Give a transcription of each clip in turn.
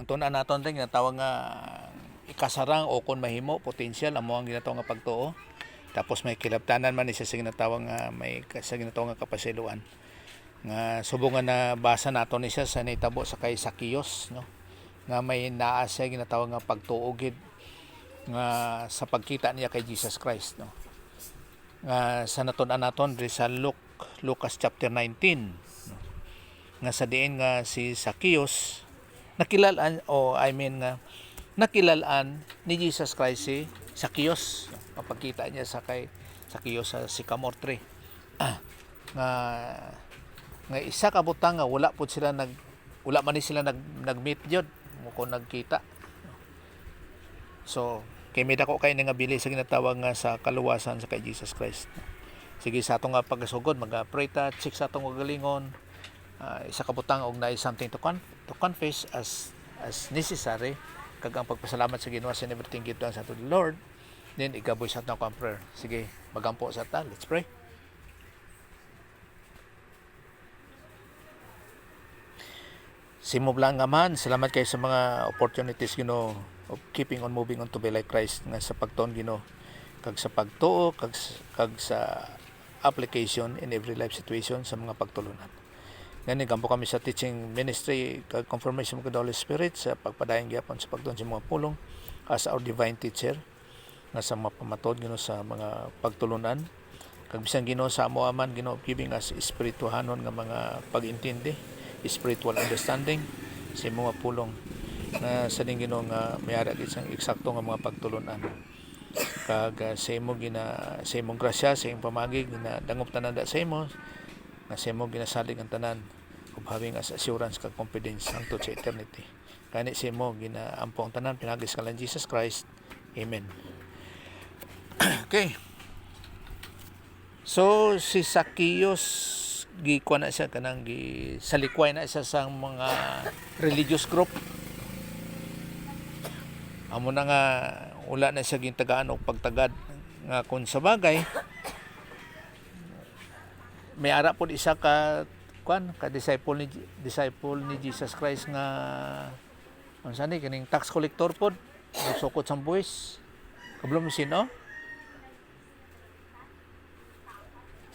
ang tunan naton din nga tawag nga ikasarang o kon mahimo potential amo ang ginatawag nga pagtuo. Tapos may kilabtanan man isa sa ginatawag nga may sa ginatawag nga kapasiluan. Nga subong nga nabasa nato ni siya sa nitabo sa kay Zacchaeus, no? Nga may naa siya ginatawag nga pagtuo gid nga sa pagkita niya kay Jesus Christ, no? Nga sa natun-an naton diri sa Lucas chapter 19, no? Nga sa diin nga si Zacchaeus nakilalaan nga nakilalaan ni Jesus Christ si Zacchaeus, no? Mapagkita niya sa kay Zacchaeus sa Sycamore tree. Nga isa ka butang nga wala man ni sila nagmeet jud kung nagkita. So kay may dako kay nga bili sa ginatawag nga sa kaluwasan sa kay Jesus Christ. Sige sa atong nga pagasugod mag-pray ta, check sa atong galingon. Isa ka butang og naay something to confess as necessary kag ang pagpasalamat sa Ginoo sa everything give thanks unto the Lord. Then igaboy sa atong prayer. Sige, magampo sa ta. Let's pray. Simo lang nga man, salamat kayo sa mga opportunities Ginoo of keeping on moving on to be like Christ nga sa pagtuon Ginoo kag sa pagtuo kag sa application in every life situation sa mga pagtulunan. Ngani gampo kami sa teaching ministry kag confirmation of the Holy Spirit sa pagpadayon gyapon sa pagtuon sa mga pulong as our divine teacher nga sa mapamatod Ginoo sa mga pagtulunan kag bisan Ginoo sa amo aman Ginoo giving us espirituhanon nga mga pag-intindi, spiritual understanding sa mga pulong na sa ding Ginoo nga mayara gid sang eksakto nga mga pagtulunan kag sa imong grasya sa imong pamagi ginadangop tanan sa imo nga sa imong ginasalig ang tanan ug having as assurance kag confidence hangtod sa eternity kani sa imo ginaampo ang tanan pinagi sa ngalan Jesus Christ, amen. Okay, so si Zacchaeus gikuha na siya kanang salikway na siya sa mga religious group. Amo na nga wala na siya gintagaan og pagtagad nga kun sa bagay may ara pod isa ka disciple ni Jesus Christ nga unsa ni kining tax collector pod nagsukot sang buhis kabalo mo sino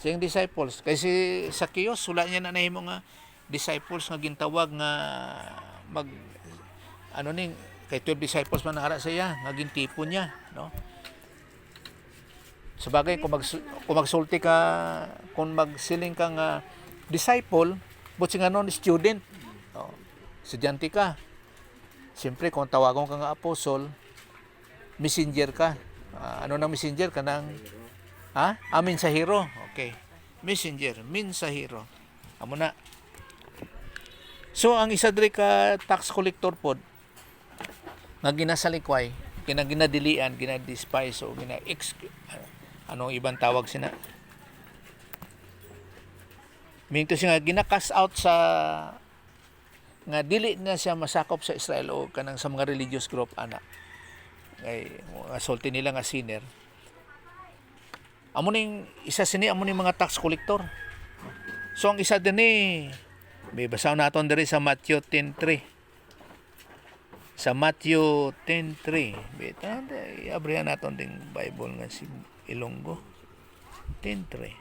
siyang disciples kay si Zacchaeus wala niya na nahimo nga disciples nga gintawag nga kay 12 disciples man nahara sa iya nga gintipo niya, no? Sabagay kung magsulti ka kung magsiling ka nga disciple but sing anon student, no? Estudyante ka siyempre kung tawagon ka nga apostle messenger ka. Ano nang messenger ka nang mensahero. Okay. Messenger, mensahero. Amo na. So ang isa diri ka tax collector pod nga ginasalikway, ginadilian, ginadespise o anong ibang tawag sina. Minto siya nga gina-cast out sa nga dili na siya masakop sa Israel o kanang sa mga religious group ana. Kay sulti nila nga sinner. Amo ning isa sini amo ning mga tax collector. So ang isa dinhi may basaw naton diri sa Matthew 10:3. Sa Matthew 10:3. Beta abrihan naton ding Bible nga si Ilonggo. 10:3.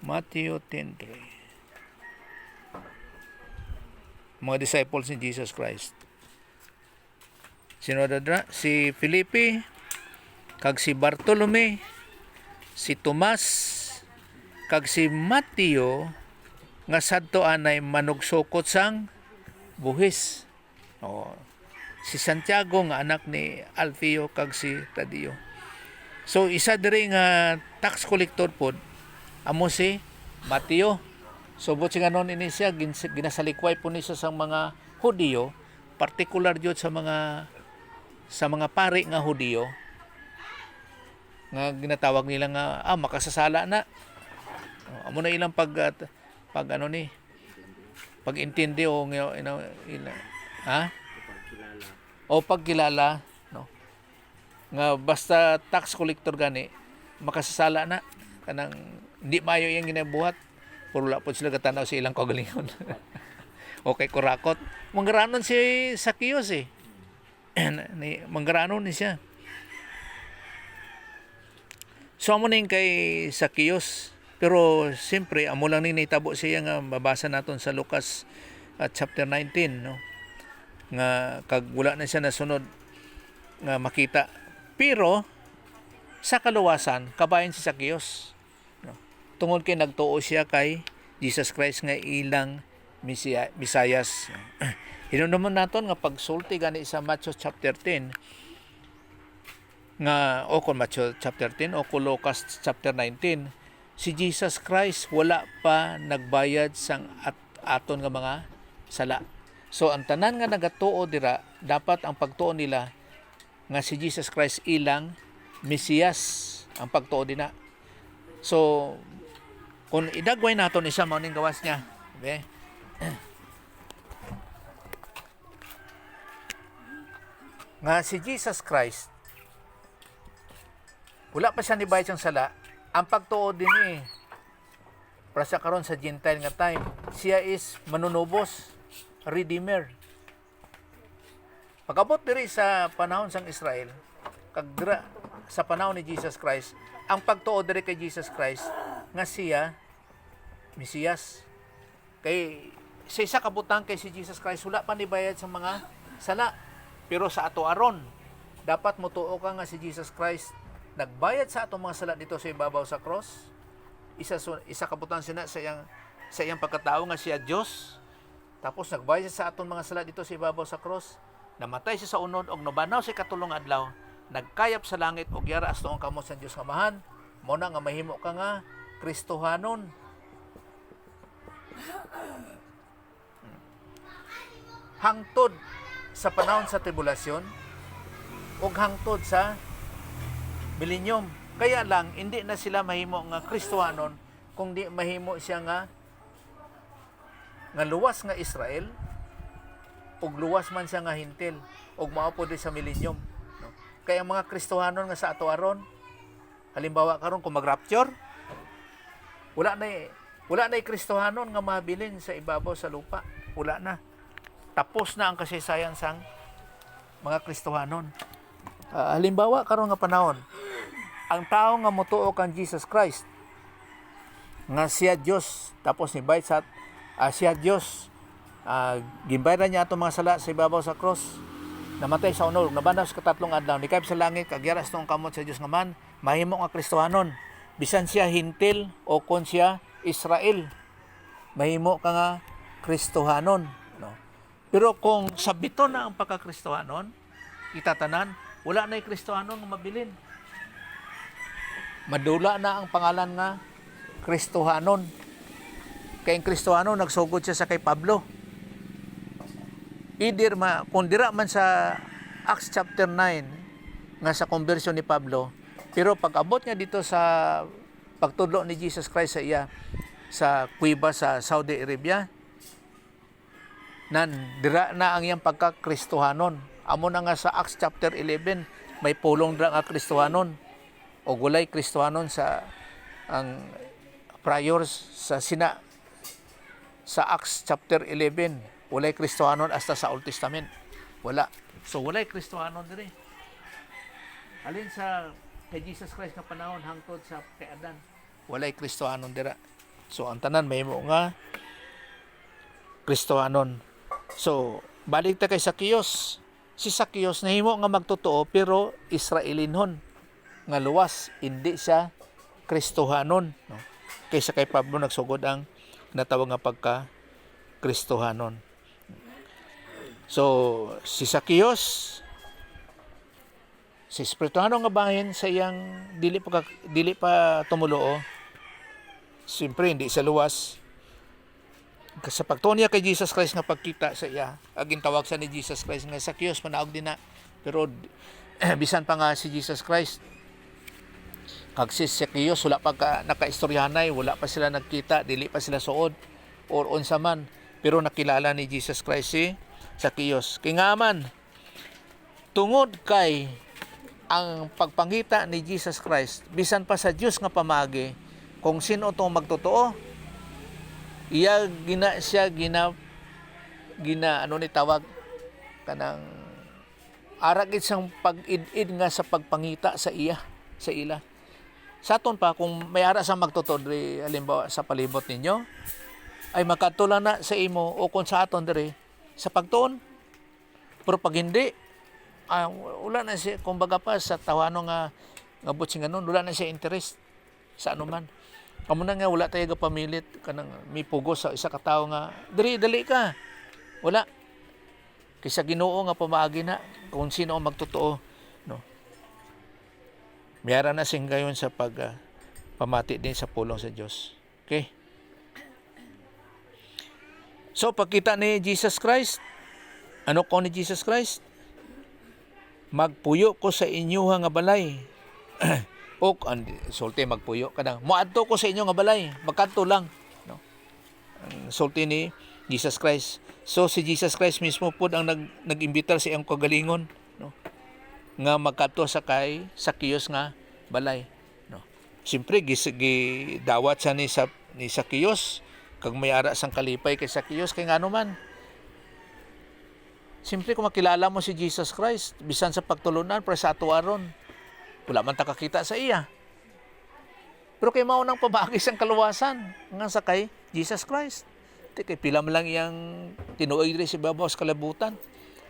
Matthew 10:3. Mga disciples ni Jesus Christ. Sino dadra? Si Felipe, kag si Bartolome, si Tomas, kag si Mateo, nga sadto anay manugsukot sang buhis. Si Santiago nga anak ni Alfeo kag si Tadio. So isa diri nga tax collector pod amo si Mateo. So but nga non ini siya ginasalikway po ni siya sa mga Hudiyo, particular jud sa mga pari nga Hudiyo nga ginatawag nila nga makasasala na. Amo na ilang pag-intindi o pagkilala, no? Nga basta tax collector gani makasasala na kanang hindi mayo yang ginabuhat, puro wala po sila katanaw sa ilang kagalingon. Okay, kurakot. Manggaranon si Zacchaeus eh. Manggaranon ni siya. So amo ning kay Zacchaeus, pero siyempre amo lang ning nahitabo siya nga mabasa naton sa Lucas chapter 19, no, nga kag wala na siya nasunod nga makita, pero sa kaluwasan kabayan si Zacchaeus, no, tungod kay nagtuo siya kay Jesus Christ nga ilang Misayas. Hinumduman naton nga pagsulti gani sa Matthew chapter 10 nga o kung Matthew chapter 10 o kung Lucas chapter 19, si Jesus Christ wala pa nagbayad sang aton nga mga sala. So ang tanan nga nagatuo dira, dapat ang pagtuo nila nga si Jesus Christ ilang Mesiyas ang pagtuo dina. So kung idagway naton isa mao ning gawas niya, okay? Nga si Jesus Christ wala pa siya nibayad sang sala, ang pagtuo din para sa karon sa Gentile nga time, siya is manunubos, redeemer. Pagabot diri sa panahon sang Israel, sa panahon ni Jesus Christ, ang pagtuo diri kay Jesus Christ nga siya Mesiyas. Kay sa isa kabutang kay si Jesus Christ wala pa nibayad sa mga sala, pero sa ato aron dapat motuo ka nga si Jesus Christ nagbayad sa atong mga sala dito sa ibabaw sa cross. Isa kabutang sina sa iyang pagkatao nga siya Dios. Tapos nagbayad sa atong mga sala dito sa ibabaw sa cross. Namatay siya sa unod og nabanaw sa katulong adlaw. Nagkayap sa langit og yara as tuong kamot sa Dios Amahan. Mo na nga mahimo ka nga Kristohanon. Hangtod sa panahon sa tribulasyon ug hangtod sa milenyum. Kaya lang hindi na sila mahimo nga Kristohanon kung di mahimo siya nga luwas nga Israel ug luwas man siya nga Hintil ug mao pod sa milenyum, no? Kaya mga Kristohanon nga sa ato aron, halimbawa karon kung mag-rapture, wala na Kristohanon nga mabilin sa ibabaw sa lupa. Wala na. Tapos na ang kasaysayan sang mga Kristohanon. Halimbawa karon nga panahon, ang tao nga motuo kang Jesus Christ nga siya Dios, tapos nibayad sa siya Dios, gimbayad niya atong mga sala sa ibabaw sa cross, namatay sa unod, nabanaw sa katatlong adlaw, nikayap sa langit, kagyaras tong kamot sa Dios nga man, mahimo nga Kristohanon. Bisan siya Hintil o kon siya Israel, mahimo ka nga Kristohanon, no? Pero kung sabito na ang pagka-Kristohanon, itatanan, wala na yung Kristohanon nga mabilin. Madula na ang pangalan nga Kristohanon. Kay ang Kristohanon nagsugod siya sa kay Pablo. Kung dira man sa Acts chapter 9 nga sa conversion ni Pablo, pero pag abot nga dito sa pagtudlo ni Jesus Christ sa iya sa kuweba sa Saudi Arabia, dira na ang iyang pagka-Kristohanon. Amo na nga sa Acts chapter 11 may pulong dira nga Kristohanon o gulay Kristohanon sa ang priors sa sa Acts chapter 11 walay Kristohanon hasta sa Old Testament wala. So walay Kristohanon diri alin sa kay Jesus Christ nga panahon hangtod sa kay Adan, walay Kristohanon dira. So ang tanan mahimo nga Kristohanon. So balik ta kay Zacchaeus. Si Zacchaeus nahimo nga magtotoo pero Israelinhon nga luwas, hindi siya Kristohanon, no? Kaysa kay Pablo nagsugod ang natawag nga pagka-Kristohanon. So si Zacchaeus, si Espirituhano nga bahin sa iyang dili pa tumuloo, siyempre hindi sa luwas. Sa pagtuon niya kay Jesus Christ nga pagkita sa iya, aging tawag sa ni Jesus Christ nga Zacchaeus, manaog din na. Pero bisan pa nga si Jesus Christ, kag si Zacchaeus wala pa nakaistoryahanay, wala pa sila nagkita, dili pa sila suod or unsa man, pero nakilala ni Jesus Christ si Zacchaeus. Kay nga man tungod kay ang pagpangita ni Jesus Christ bisan pa sa Dios nga pamagi, kung sino to magtotoo, iya gina ano ni tawag kanang aragid sang pag-id-id nga sa pagpangita sa ila. Sa aton pa kung may ara sa magtotoo diri halimbawa sa palibot ninyo ay makadto na sa imo o kung sa aton diri sa pagtuon. Pero pag hindi, wala na siya, kumbaga pa sa tawano nga butsing ganun, wala na siya interest sa anuman. Kamo na nga wala tayo pamilit kanang may pugos sa isa ka tawo nga dali ka. Wala. Kaysa Ginoo nga pamaagi na kung sino ang magtotoo, no. Mayara na sing gayon sa pamati din sa pulong sa Dios. Okay? So pagkita ni Jesus Christ, ano ko ni Jesus Christ? Magpuyo ko sa inyo nga balay. O sulti magpuyo kadang moadto ko sa inyo nga balay, magkadto lang, no. Ang sulti ni Jesus Christ. So si Jesus Christ mismo pud ang nag-imbitar sa iyang kagalingon, no, nga magkadto sa kay Zacchaeus nga balay, no. Siyempre gidawat sa ni Zacchaeus kag may ara sang kalipay kay Zacchaeus kay ngano man. Siyempre kung makilala mo si Jesus Christ bisan sa pagtulunan para sa atuaron, wala man ta kakita sa iya. Pero kay mao nang pamagi sang kaluwasan nga sa kay Jesus Christ. Kay pila man lang iyang tinuoy diri sa babaw sa kalabutan.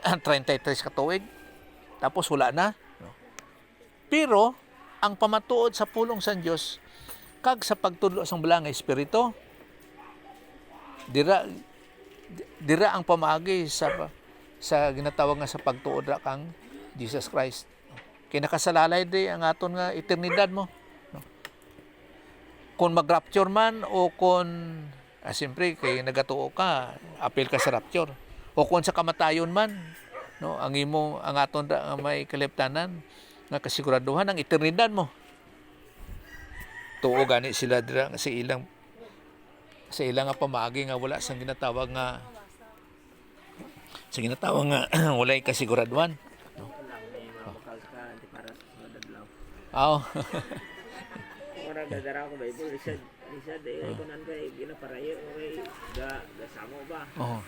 33 ka tuig. Tapos wala na. Pero ang pamatuod sa pulong sa Dios kag sa pagtudlo sang balangay espiritu, dira ang pamaagi sa ginatawag nga sa pagtuod ra kang Jesus Christ. Kay nakasalalay di ang aton nga eternidad mo, no? Kung mag-rapture man o kung siyempre kay nagatuo ka, apil ka sa rapture. O kung sa kamatayon man, no, ang aton may kaliptanan nga kasiguraduhan ang eternidad mo. Tuo gani sila dira sa ilang nga pamagi nga wala sang ginatawag nga walay kasiguraduhan. Oh. Ora dadara ko Bible lisad kunan kay ginaparayo kay samo ba. Oh.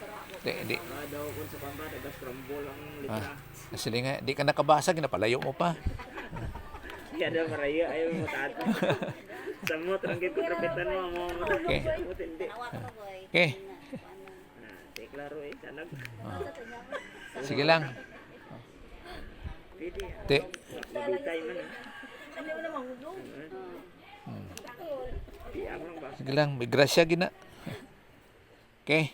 Di. Daw kun sa pamba scramble ang litra. Kasi nga di ka nakabasa ginapalayo mo pa. Ya daw parayo ayo mo tato. Samo tranggit ko trapetan mo. Okay. Okay. Te klaro sanag. Sige lang. Te. Bitay man. Sige lang, may grasya gina. Okay.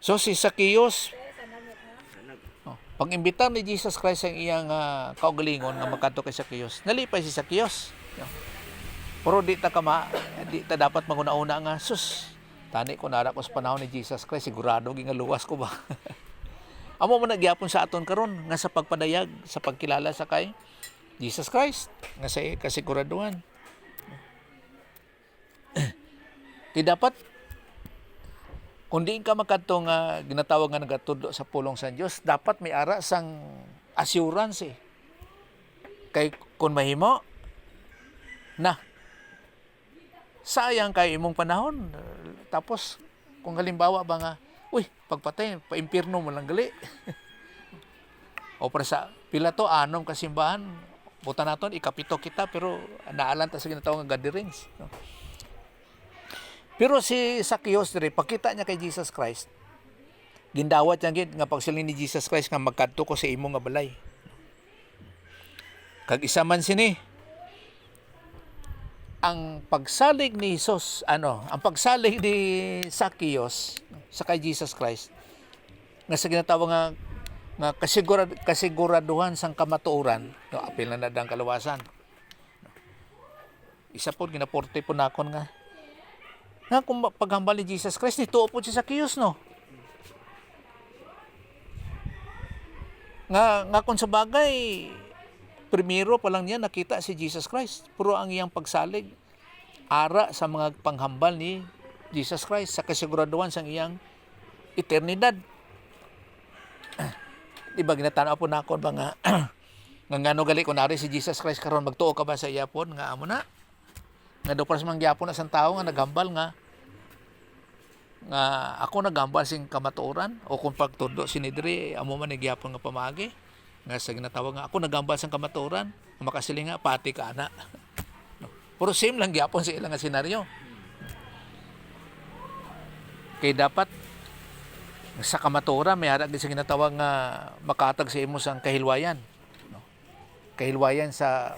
So si Zacchaeus, pag-imbitar ni Jesus Christ ang iyang kaugalingon nga magkadto kay Zacchaeus, nalipay si Zacchaeus. Pero di ta dapat maguna-una nga sus. Tani ko nara ko sa panahon ni Jesus Christ, sigurado gingaluwas ko ba. Amo man nagyapon sa aton karon nga sa pagpadayag sa pagkilala sa kay Jesus Christ nga sa kasiguraduhan. Di dapat kung di ka makadto nga ginatawag nga nagatudlo sa pulong sa Dios, dapat may ara sang assurance kay kung mahimo na sayang kay imong panahon. Tapos kung halimbawa ba nga pagpatay pa-impierno mo lang gali. O para sa pila to anom kasimbahan buta naton ikapito kita pero naalan ta sa ginatawag nga gatherings, no? Pero si Zacchaeus diri pakita niya kay Jesus Christ. Gindawat niya gid nga pagsiling ni Jesus Christ nga magkadto ko sa imo nga balay. Kag isa man sini ang pagsalig ni ang pagsalig ni Zacchaeus sa kay Jesus Christ nga sa ginatawag nga kasiguraduhan sang kamatuoran, no, apil na nadang kaluwasan. Isa po ginaporte po nakon nga kung paghambal ni Jesus Christ nituo po si Zacchaeus, no, nga kung sa bagay primero pa lang niya nakita si Jesus Christ, pero ang iyang pagsalig ara sa mga panghambal ni Jesus Christ sa kasiguraduhan sang iyang eternidad. Diba ginatanaw po nakon ba nga nga ngano gali kunari si Jesus Christ karon magtuo ka ba sa iya pon nga amo na Nga do para sa mangyapon na sang tao nga naghambal nga ako naghambal sing kamatuoran o kung pagtudo sinidri amo man nagyapon nga pamagi nga sa ginatawag nga ako naghambal sang kamatuoran makasiling nga pati ka ana. Puro same lang gyapon sa ilang nga senaryo. Kay dapat sa kamatuoran may ara gid sa ginatawag nga makatag sa imo sang kahilwayan. Kahilwayan sa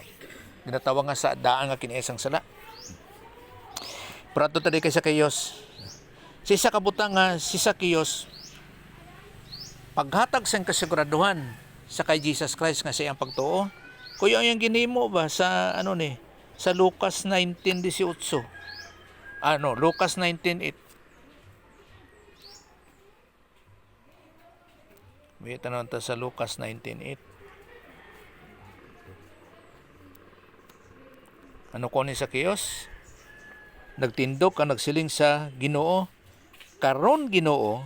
ginatawag nga sa daan nga kiniisang sala. Pero ato tadi kay Zacchaeus. Si isa kabutang nga si Zacchaeus paghatag sang kasiguraduhan sa kay Jesus Christ nga sa iyang pagtuo. Kuya ang ginimo ba sa sa Lucas 19:18. Lucas 19:8. May tanong ta sa Lucas 19:8. Ano ko ni Zacchaeus? Nagtindog ka nagsiling sa Ginoo. Karon Ginoo,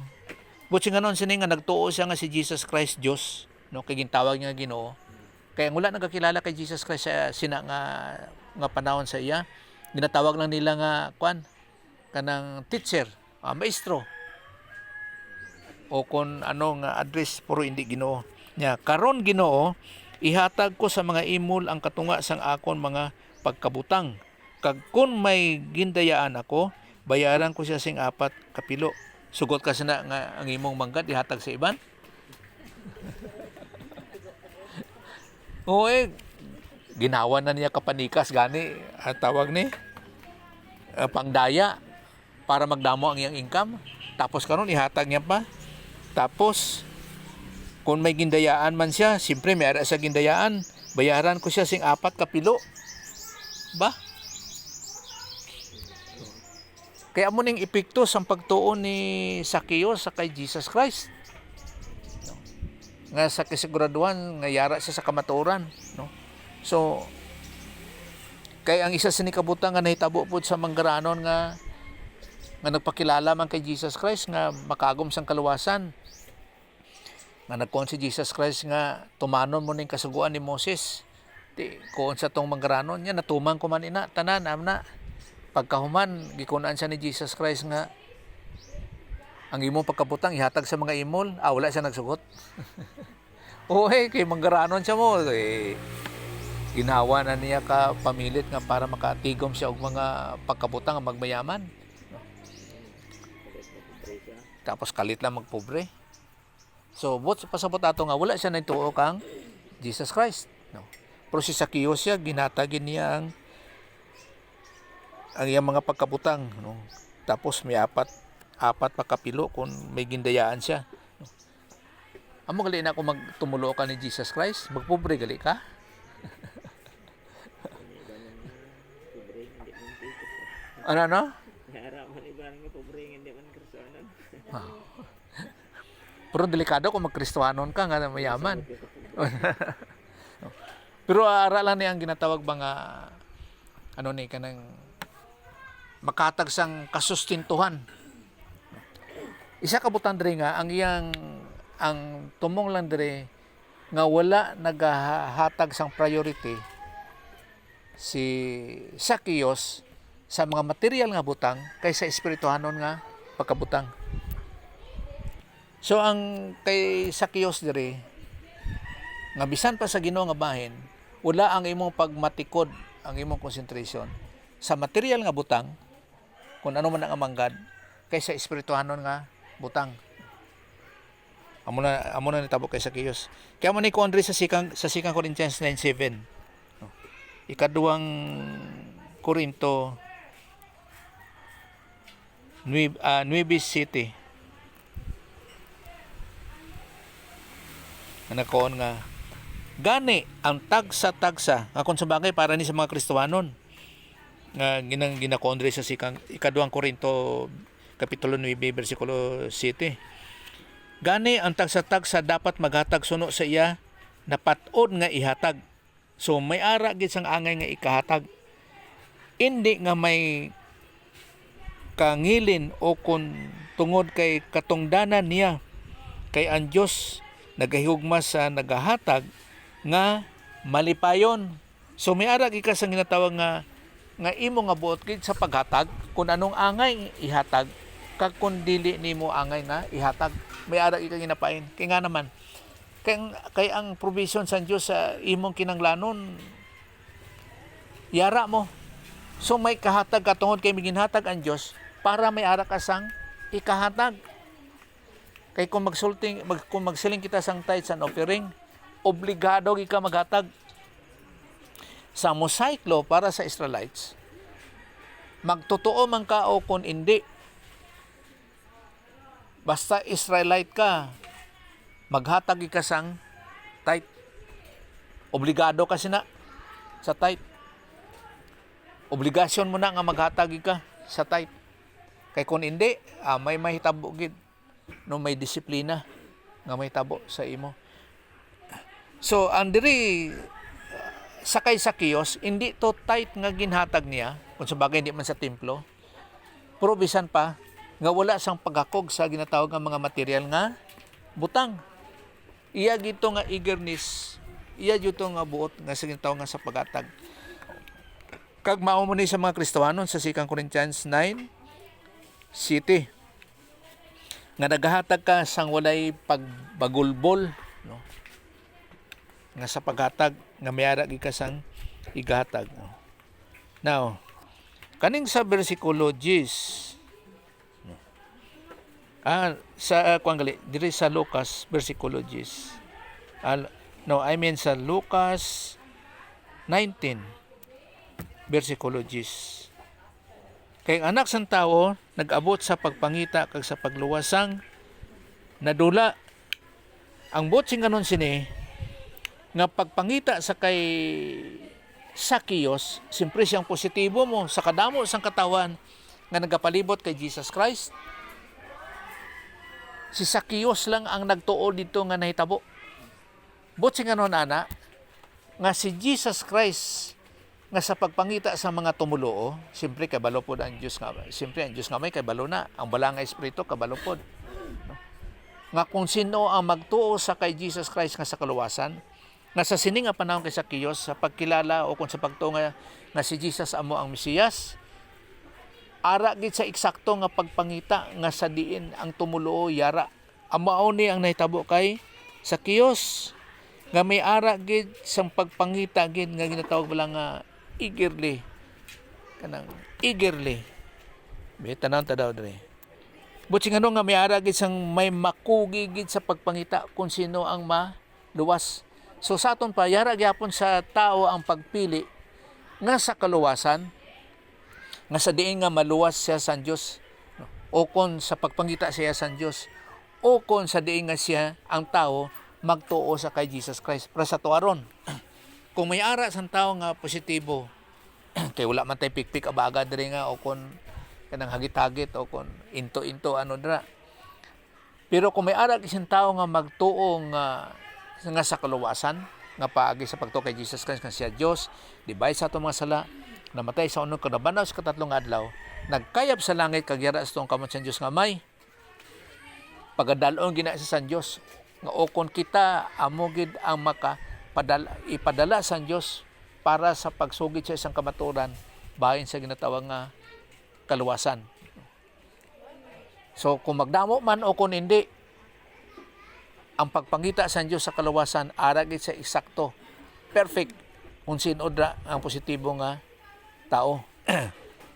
buti nga noon sini nga nagtuo siya nga si Jesus Christ Dios, no kay gintawag niya Ginoo. Kaya wala nagakilala kay Jesus Christ sa sina nga panahon sa iya. Ginatawag lang nila nga kanang teacher, maestro. O kun nga address puro hindi Ginoo. Nya karon Ginoo, ihatag ko sa mga imol ang katunga sang akon mga pagkabutang. Kag kun may gindayaan ako, bayaran ko siya sing 4 kapilo. Sugot ka sana nga ang imong manggad ihatag sa iban. Ginawa na niya kapanikas gani tawag ni pangdaya para magdamo ang iyang income. Tapos karon ihatag niya pa. Tapos kung may gindayaan man siya, siyempre may ara sa gindayaan, bayaran ko siya sing 4 kapilo. Ba? Kaya mo ning epekto sa pagtuon ni Zacchaeus sa kay Jesus Christ. Nga sa kasiguraduhan nga yara siya sa kamatuoran, no? So kay ang isa sa nikabutang nga nahitabo pud sa manggaranon nga nagpakilala man kay Jesus Christ nga makagom sang kaluwasan. Nga nagkuon si Jesus Christ nga tumanon mo ning kasuguan ni Moses. Kuon sa tong manggaranon niya natuman ko man ina tanan amna. Pagkahuman gikunan siya ni Jesus Christ nga ang imong pagkabutang ihatag sa mga imol. Wala siya nagsugot. Kay manggaranon siya mo. Ginawa na niya ka pamilit nga para makatigom siya og mga pagkabutang nga magmayaman. Tapos kalit lang magpobre. So, pasabot ato nga wala siya nagtuo kang Jesus Christ. No. Pero si Zacchaeus siya ginatagin niya ang iyang mga pagkabutang, no. Tapos may apat pa kapilo kung may gindayaan siya, no. Amo gali na ako magtumulo ka ni Jesus Christ, magpobre gali ka. Ano? Haraman iba nga pobre hindi man Kristiyanon. Pero delikado kung magkristohanon ka nga mayaman. Pero aralan ni ang ginatawag ba nga kanang makatag sang kasustintuhan. Isa kabutan diri nga ang tumong lang diri nga wala nagahatag sang priority si Zacchaeus sa mga material nga butang kaysa espirituhanon nga pagkabutang. So ang kay Zacchaeus diri nga bisan pa sa Ginoo nga bahin, wala ang imong pagmatikod, ang imong concentration sa material nga butang kung ano man ang amanggad kaysa espirituhanon nga butang. Amo na nitabo kay Zacchaeus. Kaya mo ni Condre sa 2 Corinthians 9:7. Ikaduhang Korinto 9:7. Nanakoon nga gani ang tagsa-tagsa nga kung sabagay para ni sa mga Kristohanon nga ginakondre sa ikaduhang Korinto kapitulo 9 bersikulo 7. Gani ang tagsa-tagsa dapat maghatag suno sa iya na pat-od nga ihatag. So may ara gid sang angay nga ikahatag. Hindi nga may kangilin o kung tungod kay katungdanan niya kay ang Dios nagahigugma sa nagahatag nga malipayon. So may ara gid ka sang ginatawag nga nga imo nga buot gid sa paghatag kung anong angay ihatag kag kung dili nimo angay nga ihatag may ara ika ginapain kay nga naman kay ang provision sa Dios sa imong kinanglanon yara mo. So may kahatag ka tungod kay miginhatag ang Dios para may ara ka sang ikahatag. Kay kung kung magsiling kita sang tithes and offering, obligado gi ka maghatag. Sa Mosaic law para sa Israelites, magtotoo man ka o kung hindi. Basta Israelite ka, maghatag ka sang tithe. Obligado ka sina sa tithe. Obligasyon mo na nga maghatag ka sa tithe. Kay kung hindi, may mahitabo gid no may disiplina nga mahitabo sa imo. So ang diri sakay sa kiyos, hindi to tithe nga ginhatag niya, kung sa bagay hindi man sa templo. Pero bisan pa nga wala sang paghakog sa ginatawag nga mga material nga butang. Iya gito nga eagerness, iya gito nga buot nga sa ginatawag nga sa paghatag. Kag mao mo ni sa mga Kristohanon sa 2 Corinthians 9 City nga naghatag ka sang walay pagbagulbol, no? Nga sa paghatag nga mayara gi ka sang igahatag, no? Now kaning sa bersikulo 10 no? Diri sa Lucas bersikulo 10 sa Lucas 19 bersikulo 10. Kay ang anak sang tawo nag-abot sa pagpangita kag sa pagluwasang nadula. Ang botsing ganon sini nga pagpangita sa kay Zacchaeus, simpre siyang positibo mo sa kadamo sang katawan nga nagapalibot kay Jesus Christ. Si Zacchaeus lang ang nagtuo dito nga nahitabo. Botsing ganon ana nga si Jesus Christ nga sa pagpangita sa mga tumuluo, siyempre kabalo pod ang Dios nga. Siyempre ang Dios nga may kabalo na, ang balang nga espiritu kabalo pod. No? Nga kung sino ang magtuo sa kay Jesus Christ nga sa kaluwasan, nga sa sining nga panahon kay Zacchaeus sa pagkilala o kung sa pagtuo nga si Jesus amo ang Mesiyas, ara gid sa eksakto nga pagpangita nga sa diin ang tumuluo yara. Amao ni ang nahitabo kay Zacchaeus nga may ara gid sang pagpangita gid nga ginatawag bala nga eagerly tanan ta daw dre buti nga nga may ara gid sang may makugi gid sa pagpangita kung sino ang maluwas. So sa aton pa yara gyapon sa tao ang pagpili nga sa kaluwasan nga sa diin nga maluwas siya sa Dios, no? O kung sa pagpangita siya sa Dios o kung sa diin nga siya ang tao magtuo sa kay Jesus Christ para sa tuaron. Kung may ara sang tao nga positibo kay wala man tay pikpik abaga diri nga o kon kanang hagit-hagit o kon into ano dira. Pero kung may ara kising tao nga magtuo nga sa kaluwasan nga paagi sa pagtuo kay Jesus Christ nga siya Dios, dibay sa atong mga sala, namatay sa unod kadabanaw sa katatlong adlaw, nagkayab sa langit kag yara sa tong kamot sa Dios nga may pagadalon gina sa San Dios nga o kon kita amo gid ang ipadala sa Diyos para sa pagsugid sa isang kamaturan bahin sa ginatawag nga kaluwasan. So kung magdamo man o kung hindi, ang pagpangita sa Diyos sa kaluwasan aragid sa eksakto, perfect kung sinodra ang positibo nga tao.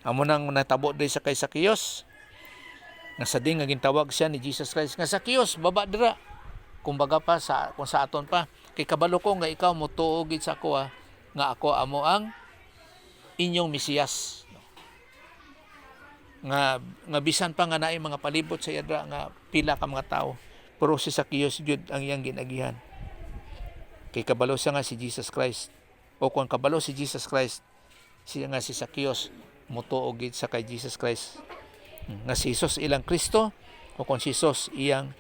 Amo nang natabo din sa kay Zacchaeus nga sa ding nga gintawag siya ni Jesus Christ nga Zacchaeus baba dira. Kumbaga pa kung sa aton pa kay kabalo ko nga ikaw mo tuo gid sa ako nga ako amo ang inyong Mesiyas. Nga bisan pa nga naay mga palibot sa yadra nga pila ka mga tao, pero si Zacchaeus jud ang iyang ginagihan. Kay kabalo siya nga si Jesus Christ. O kung kabalo si Jesus Christ, siya nga si Zacchaeus mo tuo gid sa kay Jesus Christ. Nga si Jesus ilang Kristo o kung si Jesus iyang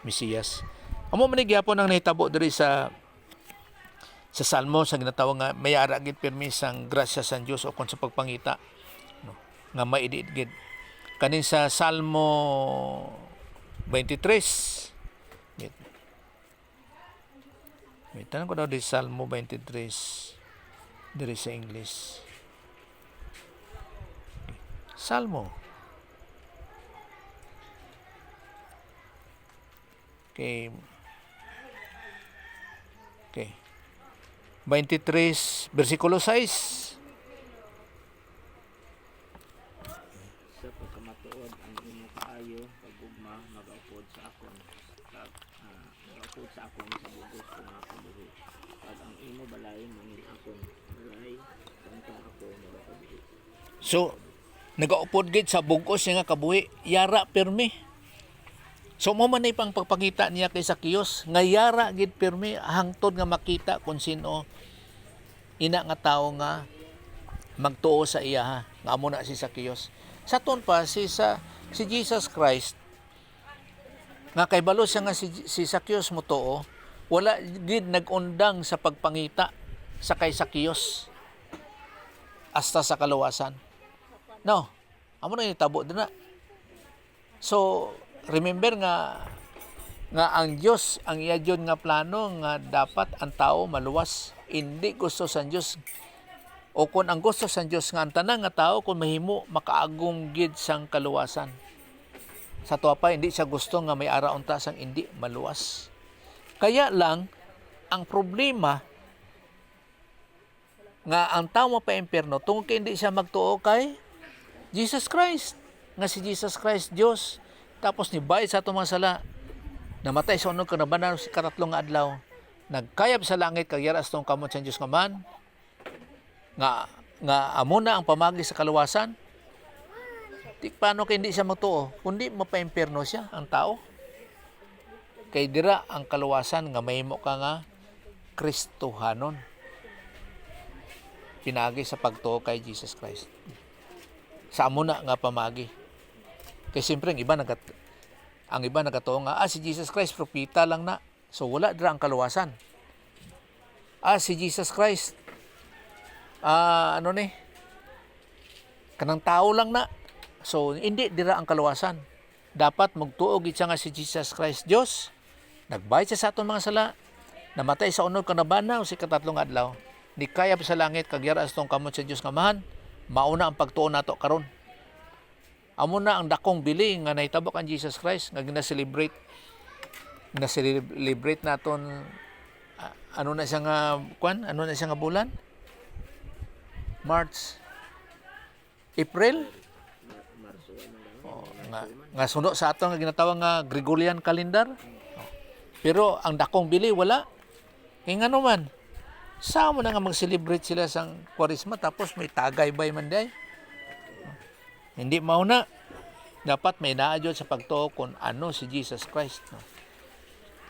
Mesiyas. Amo man gyapon ang nahitabo diri sa Salmo sa ginatawag nga may ara gid pirmi sang grasya sa Dios o kon sa pagpangita, no? Nga maidiit gid kanin sa Salmo 23. May tanong ko daw di Salmo 23 diri sa English. Salmo. Okay. Okay. 23 versikulo 6. Sa pagkamatuod ang imo kaayo pagugma magaupod sa akon magaupod sa akon sa bugos ko nga kabuhi. Pag ang imo balay mangin akon balay kantong ako magapabuhi. So, nagaupod gid sa bugos nga kabuhi, yara pirmi. So mo man pang pagpakita niya kay Zacchaeus, nga yara gid pirmi hangtod nga makita kung sino ina nga tawo nga magtuo sa iya ha. Nga amo na si Zacchaeus. Sa ton pa si Jesus Christ nga kay balo siya nga si Zacchaeus mo tuo, wala gid nagundang sa pagpangita sa kay Zacchaeus hasta sa kaluwasan. No, amo na itabo din na. So, remember nga ang Dios ang iya jud nga plano nga dapat ang tao maluwas. Hindi gusto sa Dios o kung ang gusto sa Dios nga ang tanang nga tao kung mahimo makaagom gid sang kaluwasan. Sa tuwa pa hindi siya gusto nga may ara unta sang hindi maluwas. Kaya lang ang problema nga ang tao pa impierno tungod kay hindi siya magtuo kay Jesus Christ. Nga si Jesus Christ Dios tapos ni bayad sa atong mga sala, namatay sa unod kanabanan sa katatlong nga adlaw, nagkayab sa langit kag yara sa kamot sa Dios nga man, nga amo na ang pamagi sa kaluwasan. Di paano kay hindi siya magtuo, kundi mapaimpierno siya ang tao. Kay dira ang kaluwasan nga mahimo ka nga Kristohanon. Pinagi sa pagtuo kay Jesus Christ. Sa amo na nga pamagi. Kaya siyempre, ang iba nagatuo nga, si Jesus Christ, propita lang na. So, wala dira ang kaluwasan. Si Jesus Christ, kanang tao lang na. So, hindi dira ang kaluwasan. Dapat magtuo gid siya nga si Jesus Christ Dios. Nagbayad siya sa aton mga sala. Namatay sa unod kanabana o si katatlong adlaw. Ni kayab sa langit, kag yara sa kamot sa Dios nga mahan. Mauna ang pagtuo nato karon. Amo na ang dakong bili nga nahitabok ang Jesus Christ nga gina-celebrate naton ano na siya nga bulan? March, April. Marso Nga sundo sa aton nga ginatawag nga Gregorian calendar. Pero ang dakong bili wala. Kaya nga naman, sa mo na nga mag-celebrate sila sang Kwaresma tapos may tagay-bay man day. Hindi mauna. Dapat may naadyo sa pagtuo kung ano si Jesus Christ. No?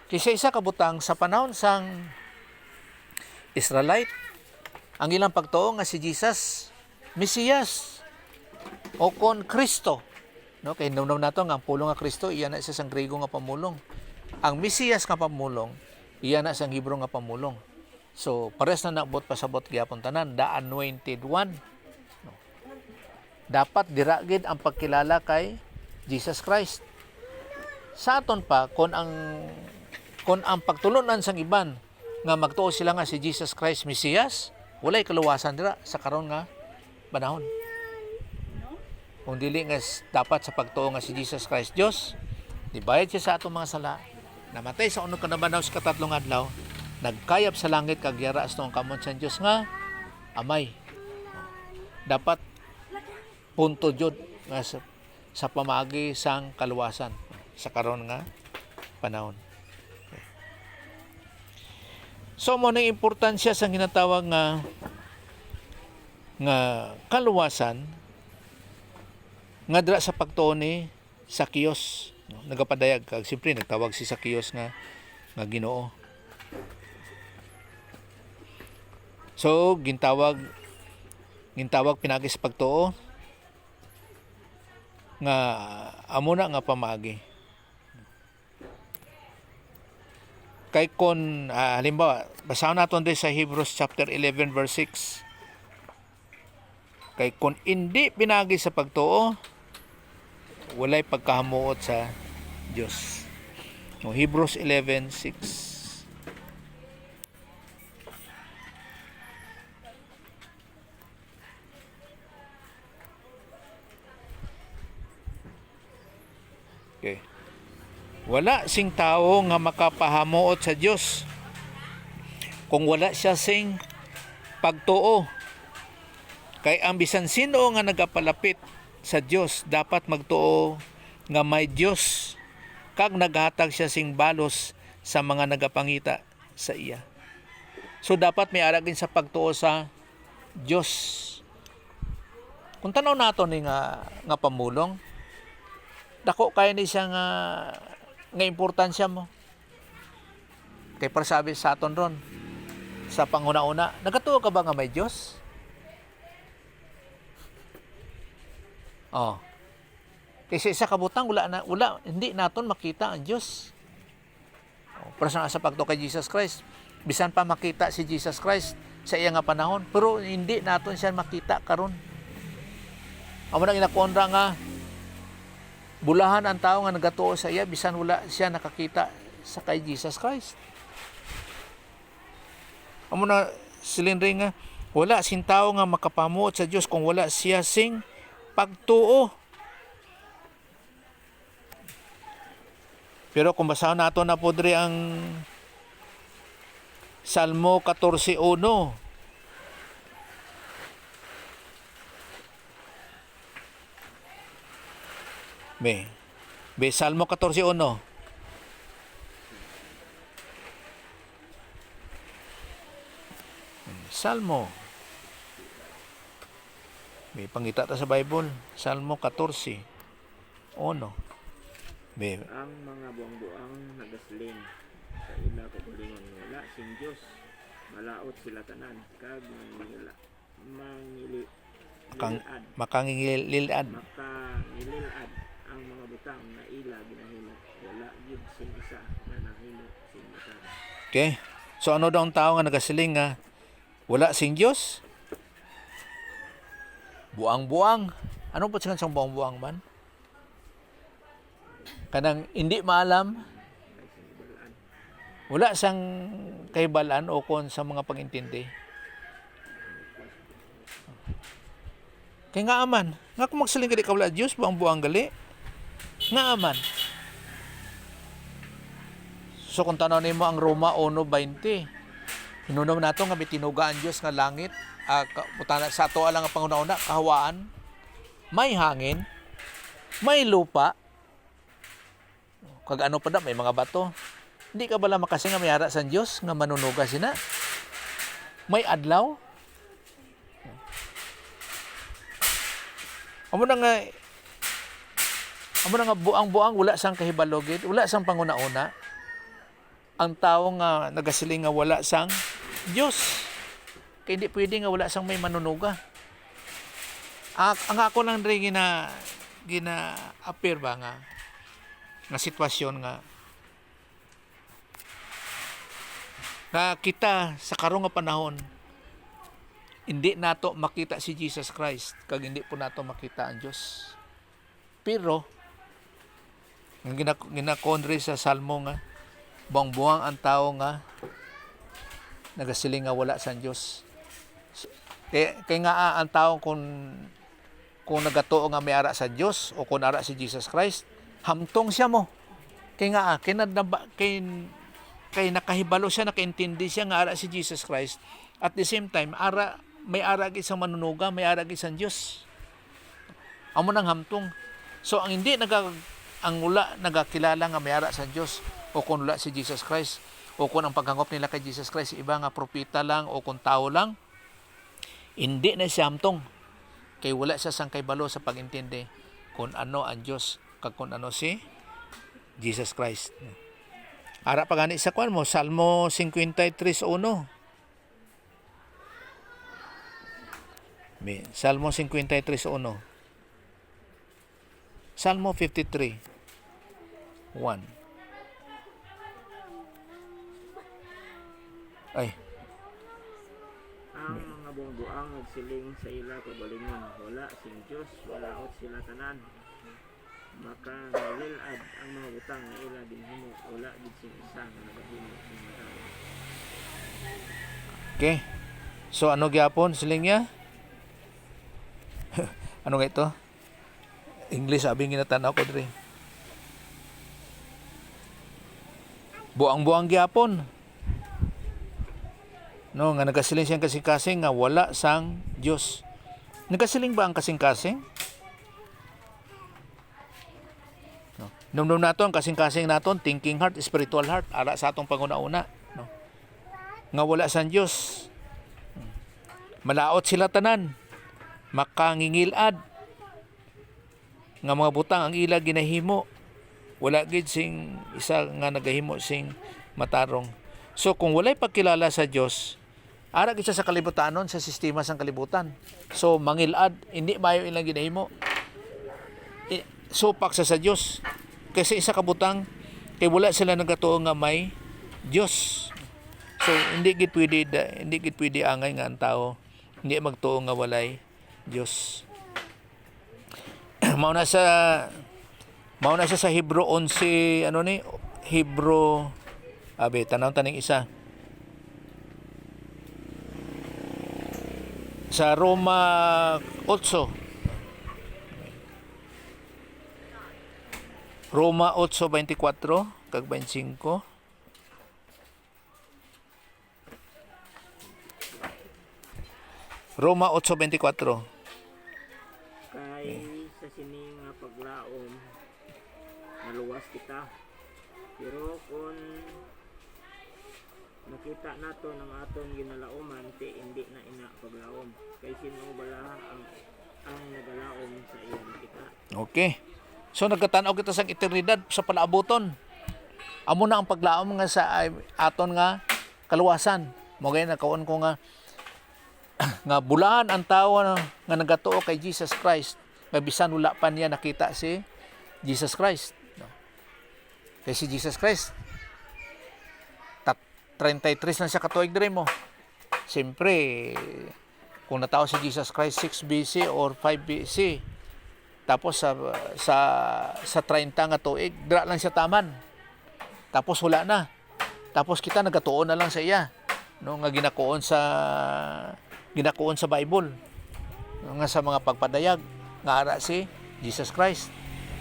Kasi isa kabutang sa panahon sang Israelite, ang ilang pagtuo nga si Jesus, Mesiyas, o kon Kristo. No? Kaya naman nato nga ang pulong nga Kristo, iyan na isa sang Grego nga pamulong. Ang Mesiyas nga pamulong, iyan na sang Hebrew nga pamulong. So, pares na nakbot pasabot gyapon tanan, the anointed one. Dapat diragid ang pagkilala kay Jesus Christ. Sa aton pa kung ang pagtulunan sang iban nga magtuo sila nga si Jesus Christ Mesiyas, walay kaluwasan dira sa karon nga panahon. Kung dili nga dapat sa pagtuo nga si Jesus Christ Dios, nibayad siya sa atong mga sala, namatay sa unod kanabanaw sa katatlong adlaw, nagkayab sa langit kag yara sa kamot sa Dios nga amay. Dapat punto jud nga sa pamagi sang kaluwasan sa karon nga panahon. So mo ning importansya sa ginatawag nga kaluwasan nga dira sa pagtuo ni Zacchaeus. No? Nagapadayag kag siyempre nagtawag si Zacchaeus nga Ginoo. So gintawag pinagi sa pagtuo nga amo na nga pamagi. Kay kon halimbawa basahan naton din sa Hebrews chapter 11 verse 6. Kay kon hindi pinagi sa pagtuo, walay pagkahamuot sa Dios. No, Hebrews 11:6. Okay. Wala sing tao nga makapahamuot sa Dios kung wala siya sing pagtuo. Kay ang bisan sino nga nagapalapit sa Dios dapat magtuo nga may Dios kag naghatag siya sing balos sa mga nagapangita sa iya. So dapat may aragin sa pagtuo sa Dios. Kung tanaw nato ni nga pamulong, dako kay ni siya nga importansya mo. Kay para sabi sa aton ron sa panguna-una, nagatuo ka ba nga may Dios? Oh. Kasi sa kabutang wala hindi naton makita ang Dios. Oh, para sa pagtuo kay Jesus Christ, bisan pa makita si Jesus Christ sa iya nga panahon, pero hindi naton siya makita karon. Amo nang inakontra nga bulahan ang tao nga nagatuo sa iya bisan wala siya nakakita sa kay Jesus Christ. Amo na silindri nga wala sing tao nga makapamuot sa Dios kung wala siya sing pagtuo. Pero kung basahan nato na po diri ang Salmo 14:1. Be Salmo 14:1. Salmo. May pangita ta sa Bible, Salmo 14:1. Be Ang mga buang-buang nagasling sa ila kaugalingon wala sing Dios. Malaot sila tanan kag makangililad. Makangililad ang mga butang na ila ginahimo. Wala gyud sing isa na nahimo sing butang. Okay? So ano daw ang tao nga nagasiling nga wala sing Dios? Buang-buang. Ano po siyang buang-buang man? Kanang hindi maalam, wala sang kahibalan o kon sa mga pag-intindi. Kaya nga aman, nga kung magsaling gali ka wala Diyos, buang-buang gali, nga aman. So kung tanaw nimo ang Roma 1:20, hinunam nato nga bitinuga ang Diyos nga langit, sa ato lang ang panguna-una, kahawaan, may hangin, may lupa, kag ano pa da, may mga bato. Hindi ka bala makasi nga may ara sa Diyos nga manunuga sina? May adlaw? Amo na nga buang-buang, wala sang kahibalogid, wala sang panguna-una. Ang tao nga nagasiling nga wala sang Diyos. Kaya hindi pwede nga wala sang may manunuga. Ang ako lang rin gina-appear ba nga sitwasyon nga kita sa karong nga panahon hindi nato makita si Jesus Christ kag hindi po nato makita ang Dios. Pero ang ginakondre sa Salmo nga buang-buang ang tao nga nagasiling nga wala sa Dios. Kaya nga ang tao kung nagatuo nga may ara sa Dios o kung ara si Jesus Christ, hamtong siya mo. Kaya nga, kay nakahibalo siya, nakaintindi siya nga ara si Jesus Christ. At the same time, may ara isang manunuga, may ara isang Diyos. Amo nang hamtong. So, ang wala nagakilala nga may ara sa Diyos, o kung wala si Jesus Christ, o kung ang paghangop nila kay Jesus Christ, iba nga propeta lang, o kung tao lang, hindi na siya hamtong. Kay wala siya sang kaybalo sa pagintindi kung ano ang Diyos kag kung ano si Jesus Christ. Ara pa gani sa kwan mo, Salmo 53:1. Salmo 53:1. Salmo 53:1. Ay. Ang mga buang-buang nagsiling sa ila kaugalingon wala sing Dios, walaot sila tanan. Maka nililad ang mga butang na ila ginhimo, wala gid sing isa nga nagahimo sing butang. Okay. So ano gyapon siling niya? Ano nga ito? English sabi ginatanaw ko diri. buang-buang gyapon. No, nga nagasiling siyang kasing-kasing nga wala sang Dios. Nagasiling ba ang kasing-kasing? No. Numdum naton kasing-kasing naton thinking heart, spiritual heart ara sa atong panguna-una, no. Nga wala sang Dios. Malaot sila tanan. Makangingilad. Nga mga butang ang ila ginahimo. Wala gid sing isa nga nagahimo sing matarong. So kung walay pagkilala sa Dios, ara gid siya sa kalibutanon, sa sistema sang kalibutan. So mangilad, hindi mayo ilang ginahimo. Supak sa Dios. Kasi isa ka butang kay wala sila nagatuo nga may Dios. So hindi gid pwede angay nga ang tao hindi magtuo nga walay Dios. Mao na siya sa Hebro 11, ano ni? Hebro tanaw taning isa. Sa Roma 8. Roma 8:24 kag 25. Roma 8:24. Kay sa sini nga paglaom naluwas kita. Pero kung nakita nato ng aton ginalaoman hindi na ina paglaom. Kay sino bala ang nagalaom sa iya nakita. Okay. So nagkatanaw kita sa eternidad sa palaabuton. Amo na ang paglaom nga sa aton nga kaluwasan. Mo gay nakaon ko nga bulahan ang tao nga nagatuo kay Jesus Christ. Nga bisan wala pa niya nakita si Jesus Christ. No? Kay si Jesus Christ 33 na siya katuig diri mo. Siyempre, kung natao si Jesus Christ 6 BC or 5 BC, tapos sa 30 nga tuig, dira lang siya taman. Tapos wala na. Tapos kita nagatuon na lang sa iya. No, nga ginakuon sa Bible. Nga sa mga pagpadayag nga ara si Jesus Christ.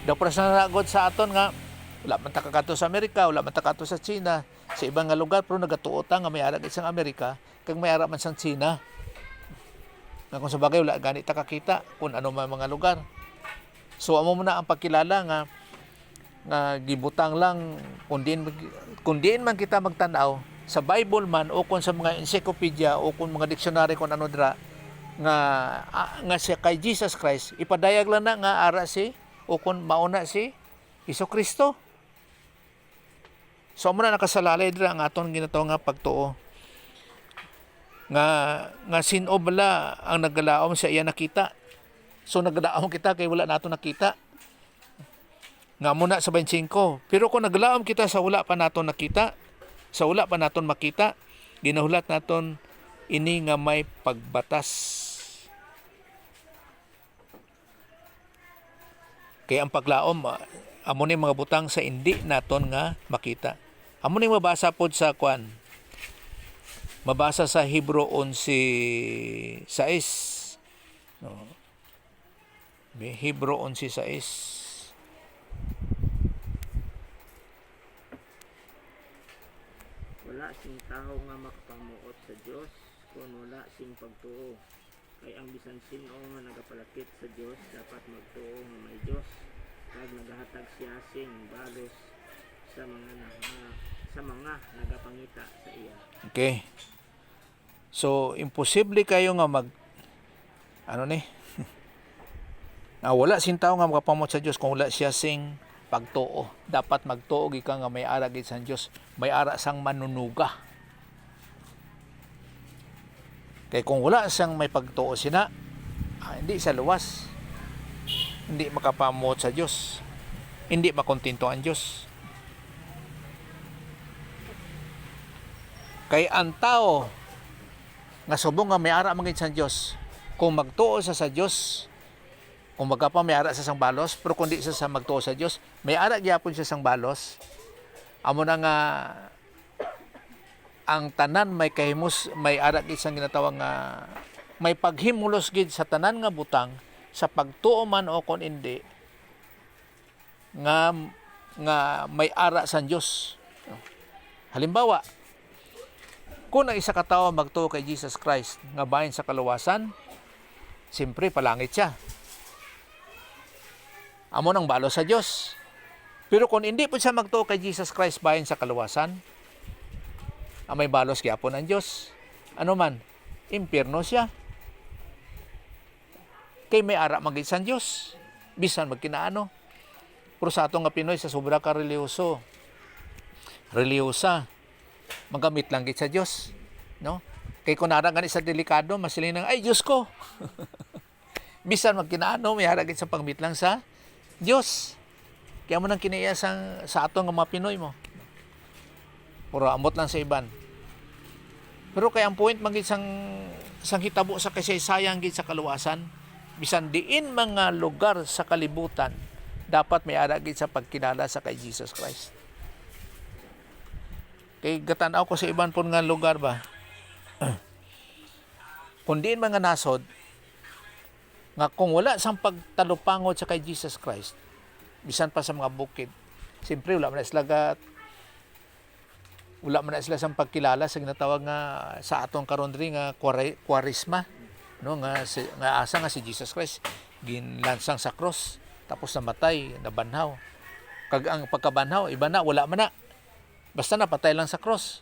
Daw para sa nagod sa aton nga wala man ta kakato sa Amerika, wala man ta kakato sa China, sa ibang nga lugar pero nagatuo ta nga may ara gid sang Amerika kag may ara man sang China. Nga kung sa bagay wala gani ta kakita kung ano man mga lugar. So amo mo na ang pagkilala nga gibutang lang kung diin man kita magtan-aw sa Bible man o kung sa mga encyclopedia o kung mga dictionary kung ano dira nga siya kay Jesus Christ ipadayag lang na nga ara si o kung mauna si Hesukristo. So amo na nakasalalay dira ang aton ginataw nga pagtuo nga sino bala ang naggalaom sa iya nakita. So naggalaom kita kay wala nato nakita. Nga muna sa 25. Pero kung naggalaom kita sa wala pa naton nakita, sa wala pa naton makita, ginahulat naton ini nga may pagbatas. Kaya ang paglaom, amo ni mga butang sa hindi naton nga makita. Amo ni mabasa pod sa kwan. Mabasa sa Hebro 11:6. No. Hebro 11:6. Wala sing tao nga makapamuot sa Dios kung wala sing pagtuo. Kay ang bisan sino nga nagapalapit sa Dios dapat magtuo nga may Dios kag nagahatag siya sing balos sa mga nagapangita sa iya. Okay. So imposible kayo nga wala sing tao nga makapamuot sa Dios kung wala siya sing pagtuo. Dapat magtuo gikan nga may ara gid sa Dios, may ara sang manunuga. Kay kung wala sang may pagtuo sina, hindi sa luwas. Hindi makapamuot sa Dios. Hindi makontento ang Dios. Kay ang tao nga subong nga may ara man gid sa Dios, kung magtuo sa Dios, kung magkapa may ara sa sang balos, pero kundi sa magtuo sa Dios, may ara gyapon siya sang balos. Amo na nga ang tanan may kahimos, may ara gid sang ginatawag nga may paghimulos gid sa tanan nga butang sa pagtuo man o kon hindi nga may ara sa Dios. Halimbawa, kung ang isa ka tawo magtuo kay Jesus Christ nga bahin sa kaluwasan, siyempre palangit siya. Amo nang balo sa Dios. Pero kung hindi po siya magtuo kay Jesus Christ bahin sa kaluwasan, may balos gyapon ang Dios. Ano man, impyerno siya. Kay may ara magid sa Dios. Bisan magkinaano. Pero sa atong nga Pinoy sa sobra ka religyosa, magamit lang gid sa Dios, no? Kay kun ara gani sa delikado, masilin nang ay Dios ko. Bisan magkinaano, may ara gid sa pagmit lang sa Dios. Kaya mo nang kinaiya sa atong nga mga Pinoy mo. Puro amot lang sa iban. Pero kay ang point magid sang hitabo sa kasaysayan gid sa kaluwasan, bisan diin mga lugar sa kalibutan, dapat may ara gid sa pagkilala sa kay Jesus Christ. Kay gatanaw ko sa iban po nga lugar ba, kung diin mga nasod, nga kung wala sang pagtalupangot sa kay Jesus Christ, bisan pa sa mga bukid, siyempre wala man sila sang pagkilala sa ginatawag nga sa atong karon diri nga kwarisma, no, nga asa nga si Jesus Christ ginlansang sa cross tapos namatay, nabanhaw. Kag ang pagkabanhaw iba na, wala man na, basta napatay lang sa cross.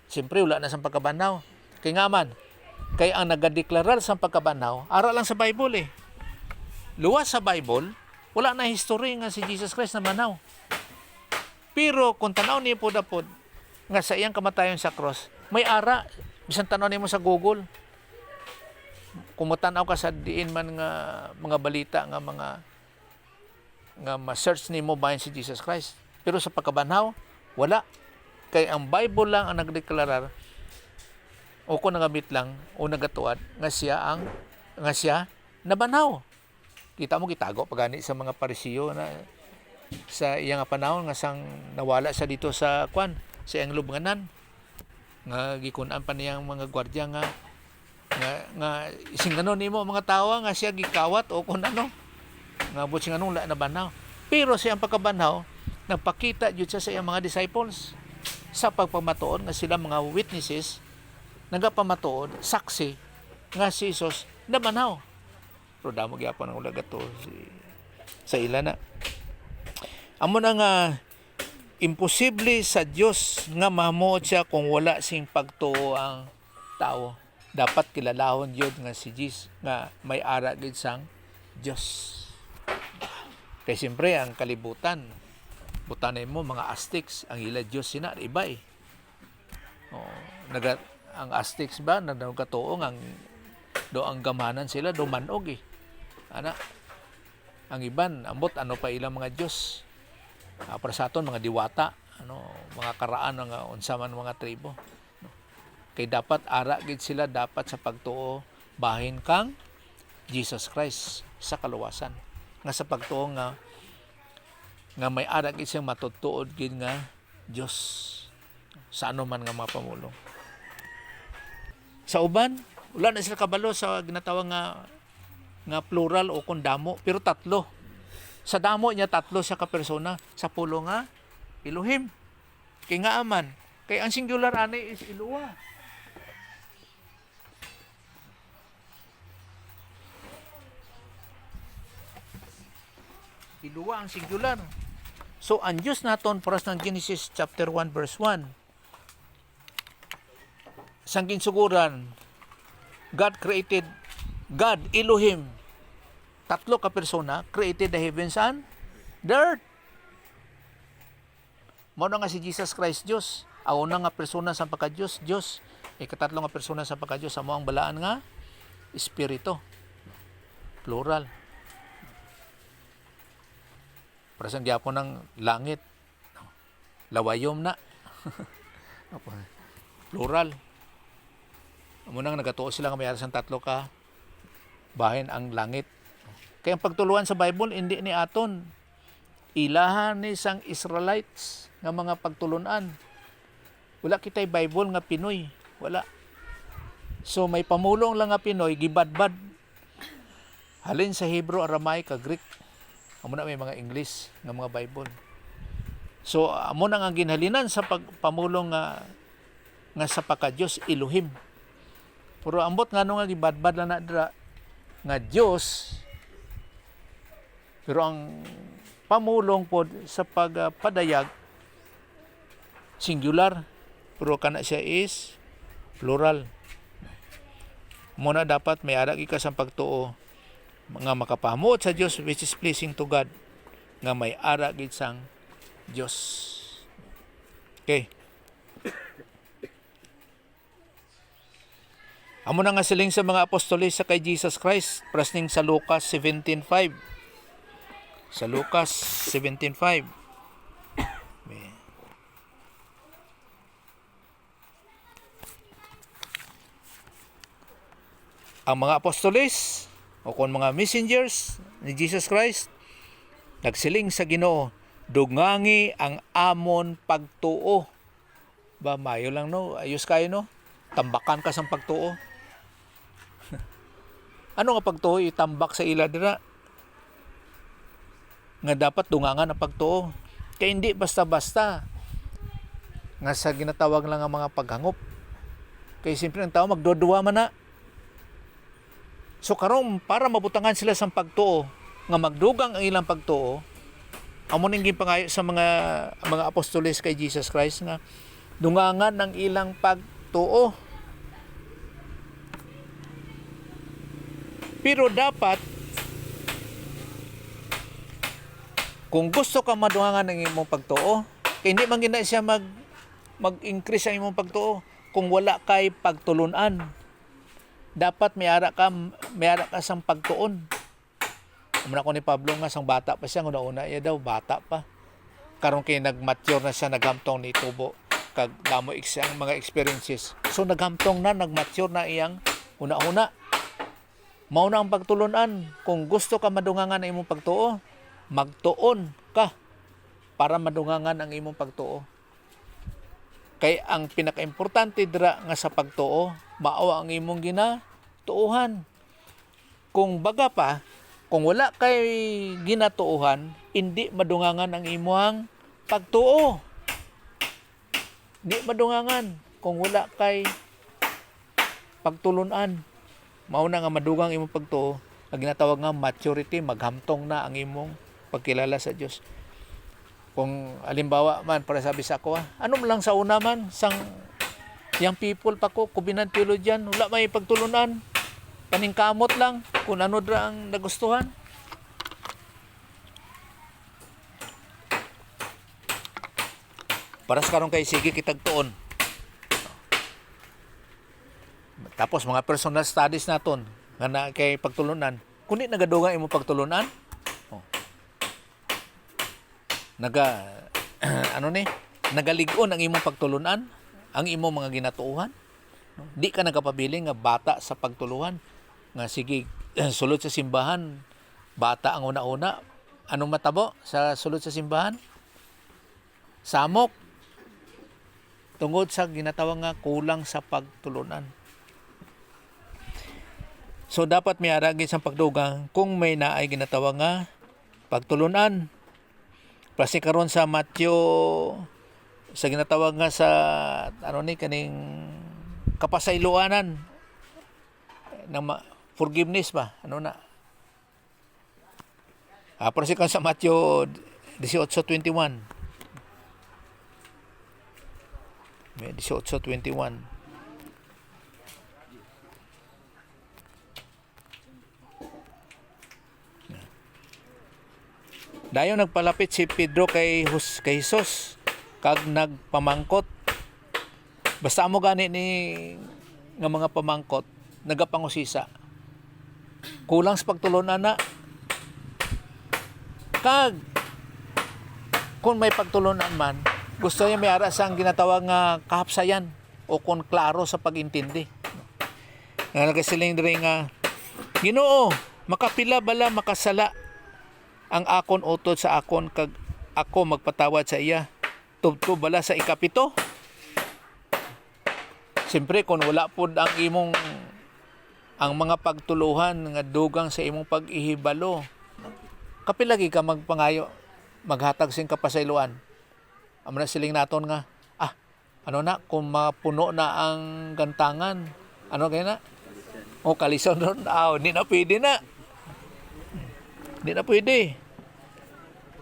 Siyempre wala na sang pagkabanhaw. Kay nga man, kay ang nagadeklarar sa pagkabanhaw ara lang sa Bible eh. Luwas sa Bible wala na history nga si Jesus Christ na banhaw. Pero kung tanaw niyo po dapod nga sa iyang kamatayon sa cross, may ara. Bisan tanaw nimo sa Google, kung matanaw ka sa diin man nga mga balita nga ma-search nimo bahin si Jesus Christ. Pero sa pagkabanhaw wala. Kay ang Bible lang ang nagdeklarar o kung nagamit lang o nagatuad nga siya nabanhaw. Kita mo gitago pagani sa mga Parisiyo na sa iyang panahon nga sang nawala sa dito sa sa iyang lubnganan, nga gikunan pa niyang mga gwardiya nga ising ganon nimo mga tawa nga siya gikawat o kung ano nga butsing anong la nabanhaw. Pero sa iyang pagkabanhaw nagpakita jud siya sa iyang mga disciples sa pagpamatuod nga sila mga witnesses, nagapamatuod saksi nga si Jesus nabanhaw. Pero damo gyapon ang ulagat to sa ila na. Amo na nga imposible sa Dios nga mahamuot siya kung wala sing pagtuo ang tao. Dapat kilalahon yun nga si Jesus nga may ara gid sang Dios. Kay siyempre ang kalibutan, butanay mo mga Aztecs, ang ila Dios sina iba eh. Ang Aztecs ba nagkatuo ang ang gamanan sila do manog eh. Ana ang iban ambot ano pa ilang mga Dios. Para sa aton mga diwata, mga karaan nga unsa man mga tribo. Kay dapat ara gid sila dapat sa pagtuo bahin kang Jesus Christ sa kaluwasan. Nga sa pagtuo nga may ara gid siyang matutuod gid nga Dios sa ano man nga mga pamulong. Sa uban, wala na sila kabalo sa ginatawag nga plural o kung damo, pero tatlo. Sa damo niya tatlo siya ka persona, sa pulo nga Elohim. Kay nga aman, kay ang singular ani is Eloah. Eloah ang singular. So ang Diyos naton paras ng Genesis chapter 1 verse 1. Sang ginsuguran, God Elohim, tatlo ka persona, created the heavens and the earth. Mao na nga si Jesus Christ Dios. Ang una nga persona sa pagka-Dios, Dios. Ikatatlo nga persona sa pagka-Dios, amo ang balaan nga Espiritu. Plural. Para sa gyapon ng langit, lawayom na. Plural. Amo nang nagatuo sila nga mayroon sang tatlo ka bahin ang langit. Kaya ang pagtuluan sa Bible hindi ni aton ilahan ni sang Israelites nga mga pagtulunan. Wala kitay Bible nga Pinoy, wala. So may pamulong lang nga Pinoy gibadbad halin sa Hebrew, Aramaic, Greek. Amo na may mga English nga mga Bible. So amo na nga ginhalinan sa pagpamulong nga sa pagka-Dios Elohim. Pero ambot ngano nga gibadbad lang na dira nga Dios, pero ang pamulong pod sa pagpadayag singular, pero kana siya is plural. Muna dapat may ara ka sa pagtuo nga makapahamuot sa Dios which is pleasing to God, nga may ara gid sang Dios. Okay. Amo na nga siling sa mga apostoles sa kay Jesus Christ, prasning sa Lucas 17:5. Sa Lucas 17:5. Ang mga apostoles o kung mga messengers ni Jesus Christ nagsiling sa Ginoo, dungangi ang amon pagtuo. Ba mayo lang no, ayos kayo no. Tambakan ka sa pagtuo. Ano nga pagtuo itambak sa ila dira? Nga dapat dungangan ang pagtuo. Kaya hindi basta-basta nga sa ginatawag lang ang mga paghangop. Kaya simple ang tao magdodua man na. So karon para mabutangan sila sa pagtuo, nga magdugang ang ilang pagtuo, amo ning gipangayo sa mga apostoles kay Jesus Christ nga dungangan ang ilang pagtuo. Pero dapat kung gusto ka madungangan ng imong pagtuo, kaya hindi man gina siya mag-increase ang imong pagtuo kung wala kay pagtulunan. Dapat may ara ka sang pagtuon. Umuna ko ni Pablo nga sang bata pa siya, una-una iya daw bata pa. Karon kay nagmature na siya, naghamtong ni tubo kag damo ang mga experiences. So naghamtong na, nagmature na iyang una-una. Mao na ang pagtulunan. Kung gusto ka madungangan ang imong pagtuo, magtuon ka para madungangan ang imong pagtuo. Kay ang pinaka-importante dira nga sa pagtuo, mao ang imong ginatuuhan. Kung baga pa, kung wala kay ginatuuhan, hindi madungangan ang imong pagtuo. Hindi madungangan kung wala kay pagtulunan. Mao na nga madugang imong pagtuo, ang ginatawag nga maturity, maghamtong na ang imong pagkilala sa Dios. Kung alimbawa man, para sabi sa ako, ano lang sa una man, sang young people pa ko, kubinan theologian, wala may pagtulunan, paningkamot lang, kung ano dra ang nagustuhan. Para sa karon kay sige kitag tuon. Tapos mga personal studies naton nga na kay pagtulunan, kundi nagadugang imong pagtulunan. Nagaligon ang imong pagtulunan, ang imong mga ginatuuhan. Di ka nagapabiling nga bata sa pagtuluhan. Nga sige, sulod sa simbahan, bata ang una-una. Anong matabo sa sulod sa simbahan? Samok. Tungod sa ginatawag nga kulang sa pagtulunan. So dapat may aragi sa pagdugang kung may naay ginatawag nga pagtulunan. Kasi karon sa Matthew sa ginatawag nga sa kaning kapasayloanan ng forgiveness ba kasi kan sa Matthew 18:21 may 18:21 dayon nagpalapit si Pedro kay Jesus kag nagpamangkot. Basta mo gani ni nga mga pamangkot nagapangusisa. Kulang sa pagtulunan na. Kag kung may pagtulunan man, gusto niya may ara sang ginatawag nga kahapsayan o kung klaro sa pag-intindi. Nga nagasiling diri nga Ginoo, makapila bala makasala ang akon utod sa akon kag ako magpatawad sa iya. Tubto bala sa ikapito? Siyempre kung wala pod ang mga pagtuluhan nga dugang sa imong pag-ihibalo, kapilagi ka magpangayo maghatag sing kapasayloan. amo na siling naton nga ano na kung mapuno na ang gantangan, ano kaya na? O kalison ron, hindi na pwede na. Hindi na pwede.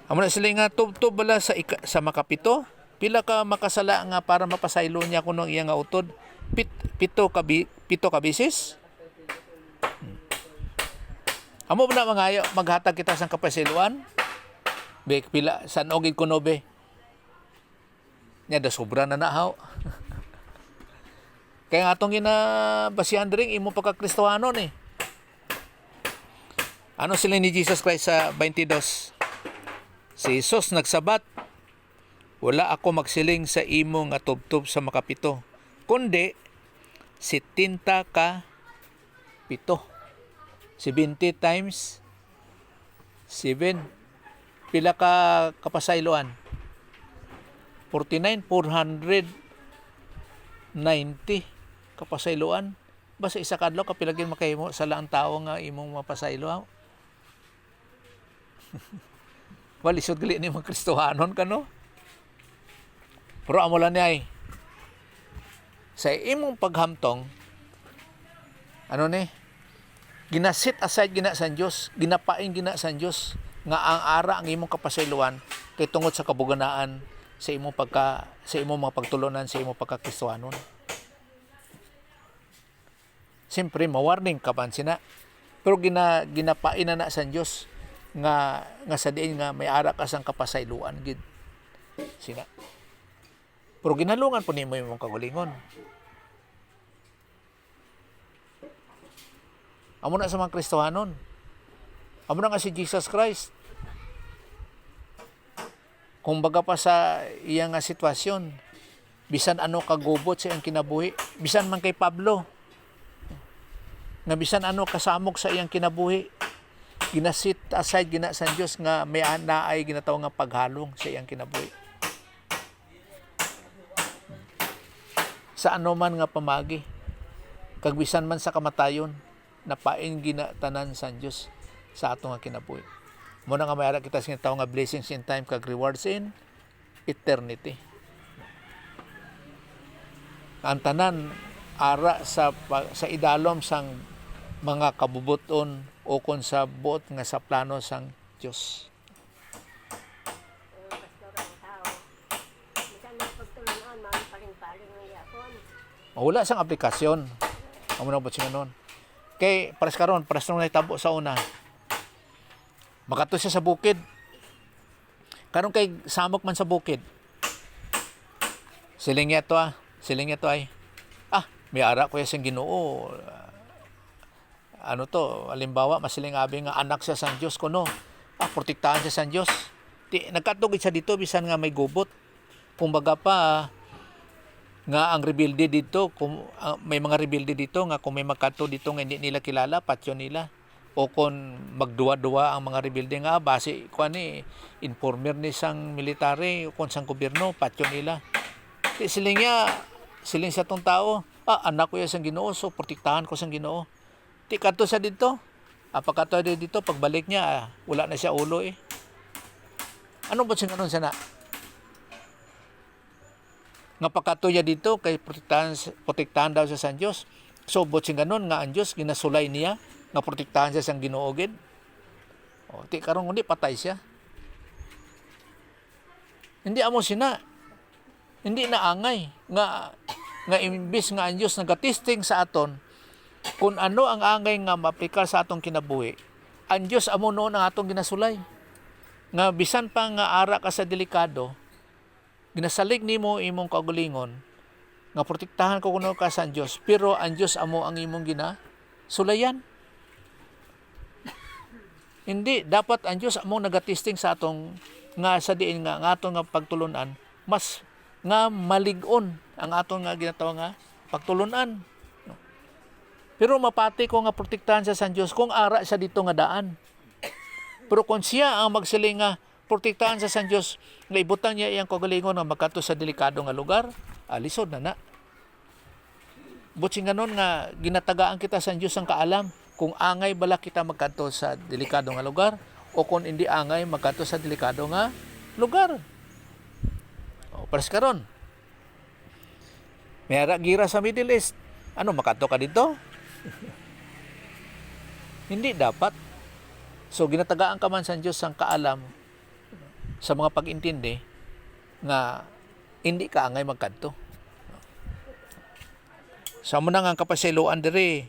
Amo na sila nga tub-tub bala sa makapito. Pila ka makasala nga para mapasaylo niya kuno iya nga utod. Pito ka bisis. Amo ba na mga maghatag kita sang kapasiluan? Be pila san ogid kuno be? Nya da sobra na nahaw. Kaya nga atong ginabasihan diri imo pagkakristohanon eh. Ano sila ni Jesus Christ sa 22? Si Jesus nagsabat, wala ako magsiling sa imo nga tubtub sa makapito, kundi 70 ka pito. 70 times 7. Pila ka kapasayloan? 49, 490 kapasayloan. Basta isa kadlaw kapilagin makahimo sa laang tao nga imong mapasaylo. Walisod gali ni mga Kristohanon kano. Pero amo lang niya sa imong paghamtong ano ni ginasit aside gina sa Dios, ginapain gina sa Dios nga ang ara ang imong kapasayloan kay tungod sa kabuganaan sa imong mga pagtulunan sa imong pagkakristohanon. Siyempre ma-warning ka man sina. Pero ginapain na sa Dios nga sa diin nga may ara ka sang kapasayloan gid sina. Pero ginalungan po nimo imong kagalingon. Amo na sa mga Kristohanon. Amo na nga si Jesus Christ. Kung baga pa sa iyang sitwasyon, bisan ano kagubot sa iyang kinabuhi, bisan man kay Pablo, nga bisan ano kasamok sa iyang kinabuhi, ginasit aside gina sa Dios nga may naay ginatawag nga paghalong sa iyang kinabuhi. Sa ano man nga pamagi, kag bisan man sa kamatayon, napain ginatanan sa Dios sa ato nga kinabuhi. Muna nga mayara kita sa tao nga blessings in time kag rewards in eternity. Ang tanan ara sa idalom sang mga kabubuton o kon sa buot nga sa plano sang Dios. Wala sang aplikasyon. Amo na butsi nganon. Kay paras karon nahitabo sa una. Makato siya sa bukid. Karon kay samok man sa bukid. Siling ito ay. May ara ko siyang Ginoo. Ano to, halimbawa masiling abi nga anak siya sa Dios kuno. Protektahan siya sa Dios. Nagkatugid siya dito bisan nga may gubot. Kumbaga pa nga ang rebelde dito, may mga rebelde dito nga kung may magkato dito nga hindi nila kilala, patyo nila. O kung magduwa-duwa ang mga rebelde nga base informer ni sang military o kung sang gobyerno patyo nila. Siling sa tong tao, anak ko ya sang Ginoo, so protektahan ko sang Ginoo. Ti kadto sa dito. Pagkato dito pagbalik niya wala na siya ulo eh. Ano ba sing anon sana? Nga pagkato niya dito kay protektahan daw sa San Dios. So bot sing ganon nga ang Dios ginasulay niya nga protektahan siya sang Ginoo gid. Ti karon kundi patay siya. Hindi amo sina. Hindi na angay nga imbis nga ang Dios nagatesting sa aton kung ano ang angay nga maaplikar sa atong kinabuhi. Ang Dios amo noon ang atong ginasulay. Nga bisan pa nga ara ka sa delikado, ginasalig nimo imong kaugalingon nga protektahan ko kuno ka sa Dios, pero ang Dios amo ang imong ginasulayan. Hindi dapat ang Dios amo nagatesting sa atong nga sa diin nga atong nga pagtulunan mas nga malig-on ang atong nga ginatawag nga pagtulunan. Pero mapati ko nga protektahan siya sa Dios kung ara siya dito nga daan. Pero kung siya ang magsiling nga protektahan siya sa Dios, nga ibutang niya iyang kagalingon nga magkato sa delikado nga lugar, alisod na. Butsi nga nun nga ginatagaan kita sa Dios ang kaalam kung angay bala kita magkato sa delikado nga lugar o kung hindi angay magkato sa delikado nga lugar. Pares karon. May ara gira sa Middle East. Ano, makato ka dito? Hindi dapat. So, ginatagaan ka man sa Diyos ang kaalam sa mga pag-intindi nga hindi ka angay magkadto. Sa mo nang ang kapasiluan diri,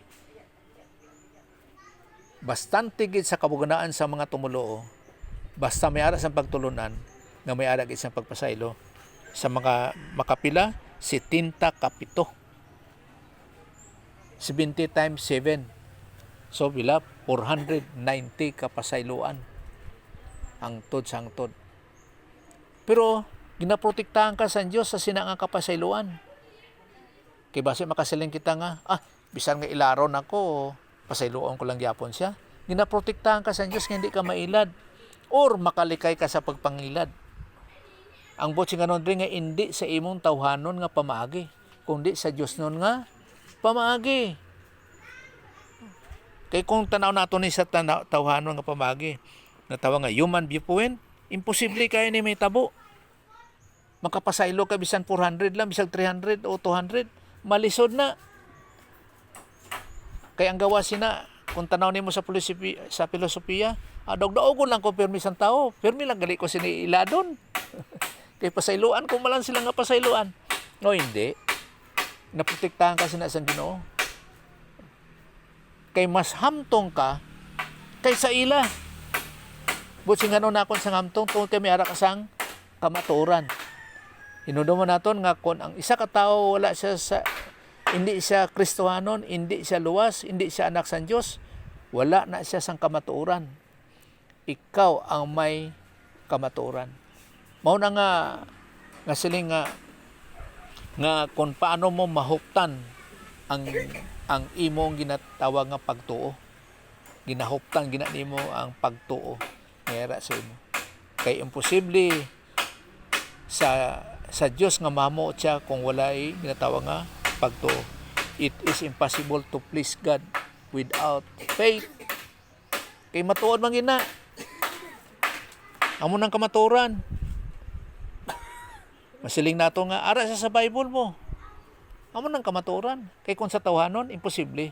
bastante gid sa kabuganaan sa mga tumuloo, basta may ara sa pagtulunan, nga may ara gid sa pagpasaylo. Sa mga makapila, 70 kapito. 70 times 7. So, bila 490 kapasayloan ang tod sa hangtod. Pero, ginaprotektahan ka sa Diyos sa sinanga kapasayloan. Kay base makasiling kita nga, bisan nga ilaron ako, pasayloan ko lang gyapon siya. Ginaprotektahan ka sa Diyos nga hindi ka mailad or makalikay ka sa pagpangilad. Ang botsi nga nun nga hindi sa imong tawhanon nga pamaagi, kundi sa Diyos nun nga pamaagi. Kay kung tanaw nato ni sa tawhanon nga pamaagi, natawa nga human viewpoint, imposible kayo ni may tabo. Makapasaylo ka bisan 400 lang, bisan 300 o 200, malisod na. Kay ang gawa sina, kung tanaw nimo sa filosofiya, dagdaogon lang ko permi sang tao, permi lang gali ko sini iladon. Kay pasayloan kung malan sila nga pasayloan. No, hindi. Naprotektahan ka sina sa Ginoo. Kay mas hamtong ka kaysa ila. Buti nga nakon sa hamtong tungkol kay may ara kasang kamaturan. Hinudo mo naton nga kung ang isa ka tawo wala siya sa hindi siya Kristohanon, hindi siya luwas, hindi siya anak sa Dios, wala na siya sang kamatuoran. Ikaw ang may kamatuoran. Mao na nga siling nga kung paano mo mahuktan ang imong ginatawag nga pagtuo. Ginahuktan ginanimo ang pagtuo ngera sa imo. Kay imposible sa Dios nga mamo siya kung walay ginatawag nga pagtuo. It is impossible to please God without faith. Kay matuod man gina. Amo nang kamaturan. Masiling nato nga ara sa Bible mo. Amo nang kamaturan. Kay kung sa tawhanon imposible.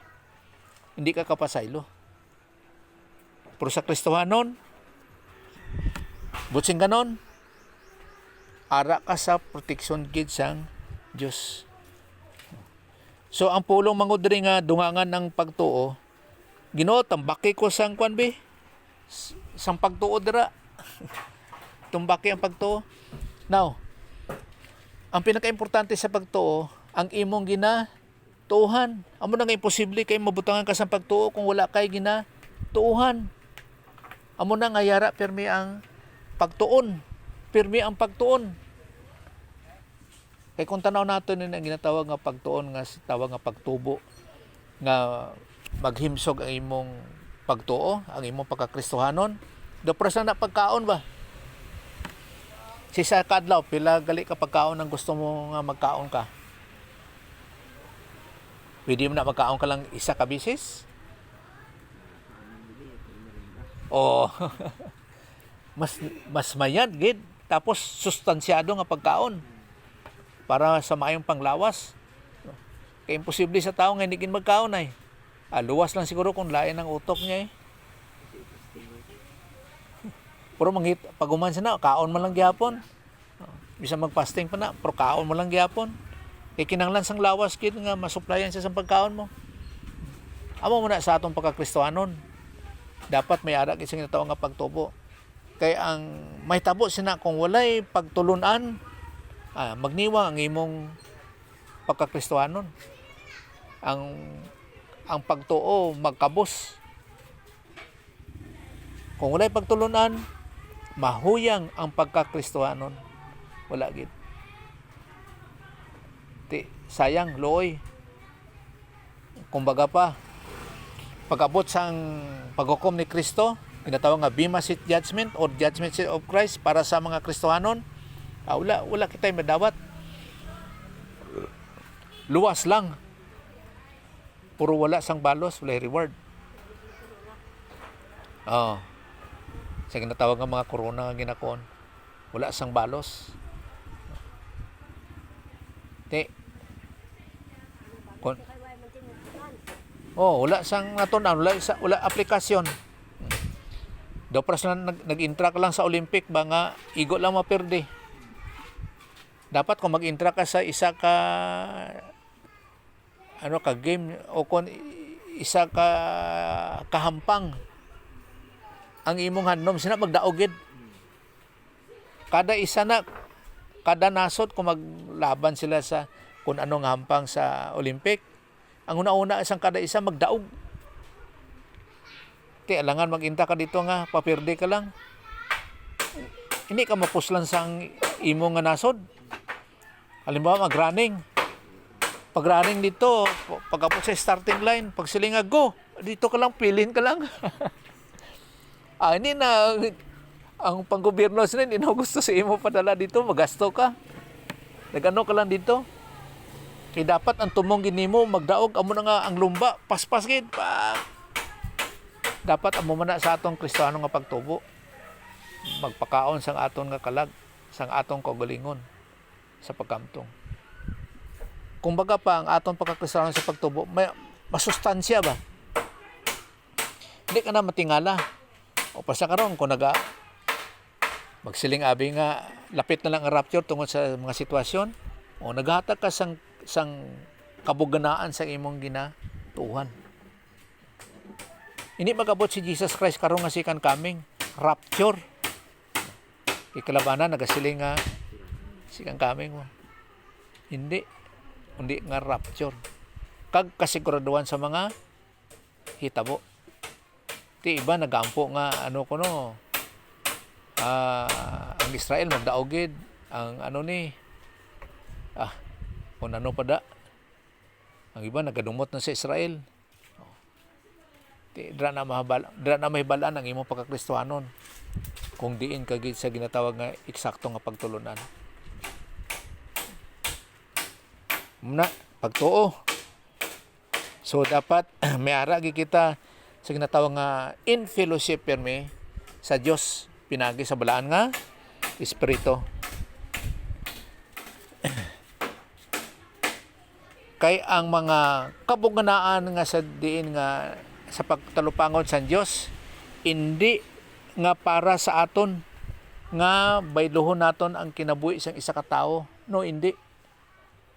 Hindi ka kapasaylo. Pero sa Kristohanon, butsing ganon, ara ka sa protection gid sang Dios. So ang pulong mangudri nga dungangan ng pagtuo, Ginoo tambaki ko sang kwan be, sang pagtuo dira. Tumbaki ang pagtuo. Now, ang pinaka-importante sa pagtuo, ang imong ginatuuhan. Amo na nga imposible kay mabutangan ka sa pagtuo kung wala kay ginatuuhan. Amo na nga yara permi ang pagtuon. Permi ang pagtuon. Kay kung tanaw nato ni ang ginatawag nga pagtuon nga tawag nga pagtubo nga maghimsog ang imong pagtuo, ang imong pagkakristohanon. Dapras na pagkaon ba? Si sa kadlaw, pila gali ka pagkaon ang gusto mo nga magkaon ka? Pwede mo na magkaon ka lang isa ka bisis? O mas mayad gid tapos sustansyado nga pagkaon para sa maayong panglawas. Kaya imposible sa tao nga hindi gid magkaon ay. Luwas lang siguro kung lain ang utok niya eh. Pero paguman siya na, kaon mo lang gyapon. Bisa mag-fasting pa na, pero kaon mo lang gyapon. Kaya kinanglan sang lawas kid nga masuplayan siya sa pagkaon mo. Amo mo na sa atong pagkakristohanon. Dapat may ara kising natawag nga pagtubo. Kaya ang may tabo sina kung walay pagtulunan, magniwa ang imong pagkakristohanon. Ang pagtuo magkabos. Kung walay pagtulunan, mahuyang ang pagkakristohanon. Wala gid. Sayang looy. Kumbaga pa, pag-abot sang paghukom ni Kristo, tinatawag nga Bema Seat Judgment or Judgment Seat of Christ para sa mga Kristohanon, wala kita'y madawat. Luwas lang. Puro wala sang balos, wala reward. Sa ginatawag nga mga corona nga ginakon, wala sang balos. Ti kun wala sang natunan, wala aplikasyon. Do pras na nag-intra ka lang sa Olympic ba nga igo lang maperde. Dapat kung mag-intra ka sa isa ka game o kung isa ka kahampang ang imong handom sina magdaogid. Kada nasod kung maglaban sila sa kung anong hampang sa Olympic, ang una-una isang kada isa magdaog. Alangan mag-inta ka dito nga, papirde ka lang. Hindi ka mapuslan sa imo nga nasod. Halimbawa, mag-running. Pag-running dito, pagkapos sa starting line, pag silinga, go! Dito ka lang, pilin ka lang. Hindi na, ang panggobyerno sila, hindi na gusto sa imo padala dito, magasto ka. Nagano ka lang dito. Kaya dapat ang tumong ginimo, magdaog, amo na nga ang lumba, paspas gid pa. Dapat amo man na sa atong Kristiyano nga pagtubo. Magpakaon sang aton nga kalag, sang atong kaugalingon sa pagkamtong. Kung baga pa ang aton pagkakristiyano sa pagtubo, may masustansya ba? Hindi ka na matingala. O pasa karon kung magsiling abi nga lapit na lang ang rapture tungod sa mga sitwasyon, o naghatag ka sang kabuganaan sa imong ginatuhan. Hindi magabot si Jesus Christ karon nga sikan coming, rapture. Ikalabanan nagasiling nga sikan coming mo. Hindi nga rapture. Kag kasiguraduhan sa mga hitabo. Ti iba nagampo nga ang Israel magdaogid ang kung ano pa da. Ang iba nagadumot na sa Israel. Dira na mahibalaan ang imong pagkakristohanon kung diin ka sa ginatawag nga eksakto nga pagtulunan. Muna pagtuo. So dapat may ara kita sa ginatawag nga in fellowship pirmi sa Dios pinagi sa balaan nga espiritu. Kay ang mga kabuganaan nga sa diin nga sa pagtalupangon sa Dios hindi nga para sa aton nga bayluhon naton ang kinabuhi sang isa ka tawo, no, hindi,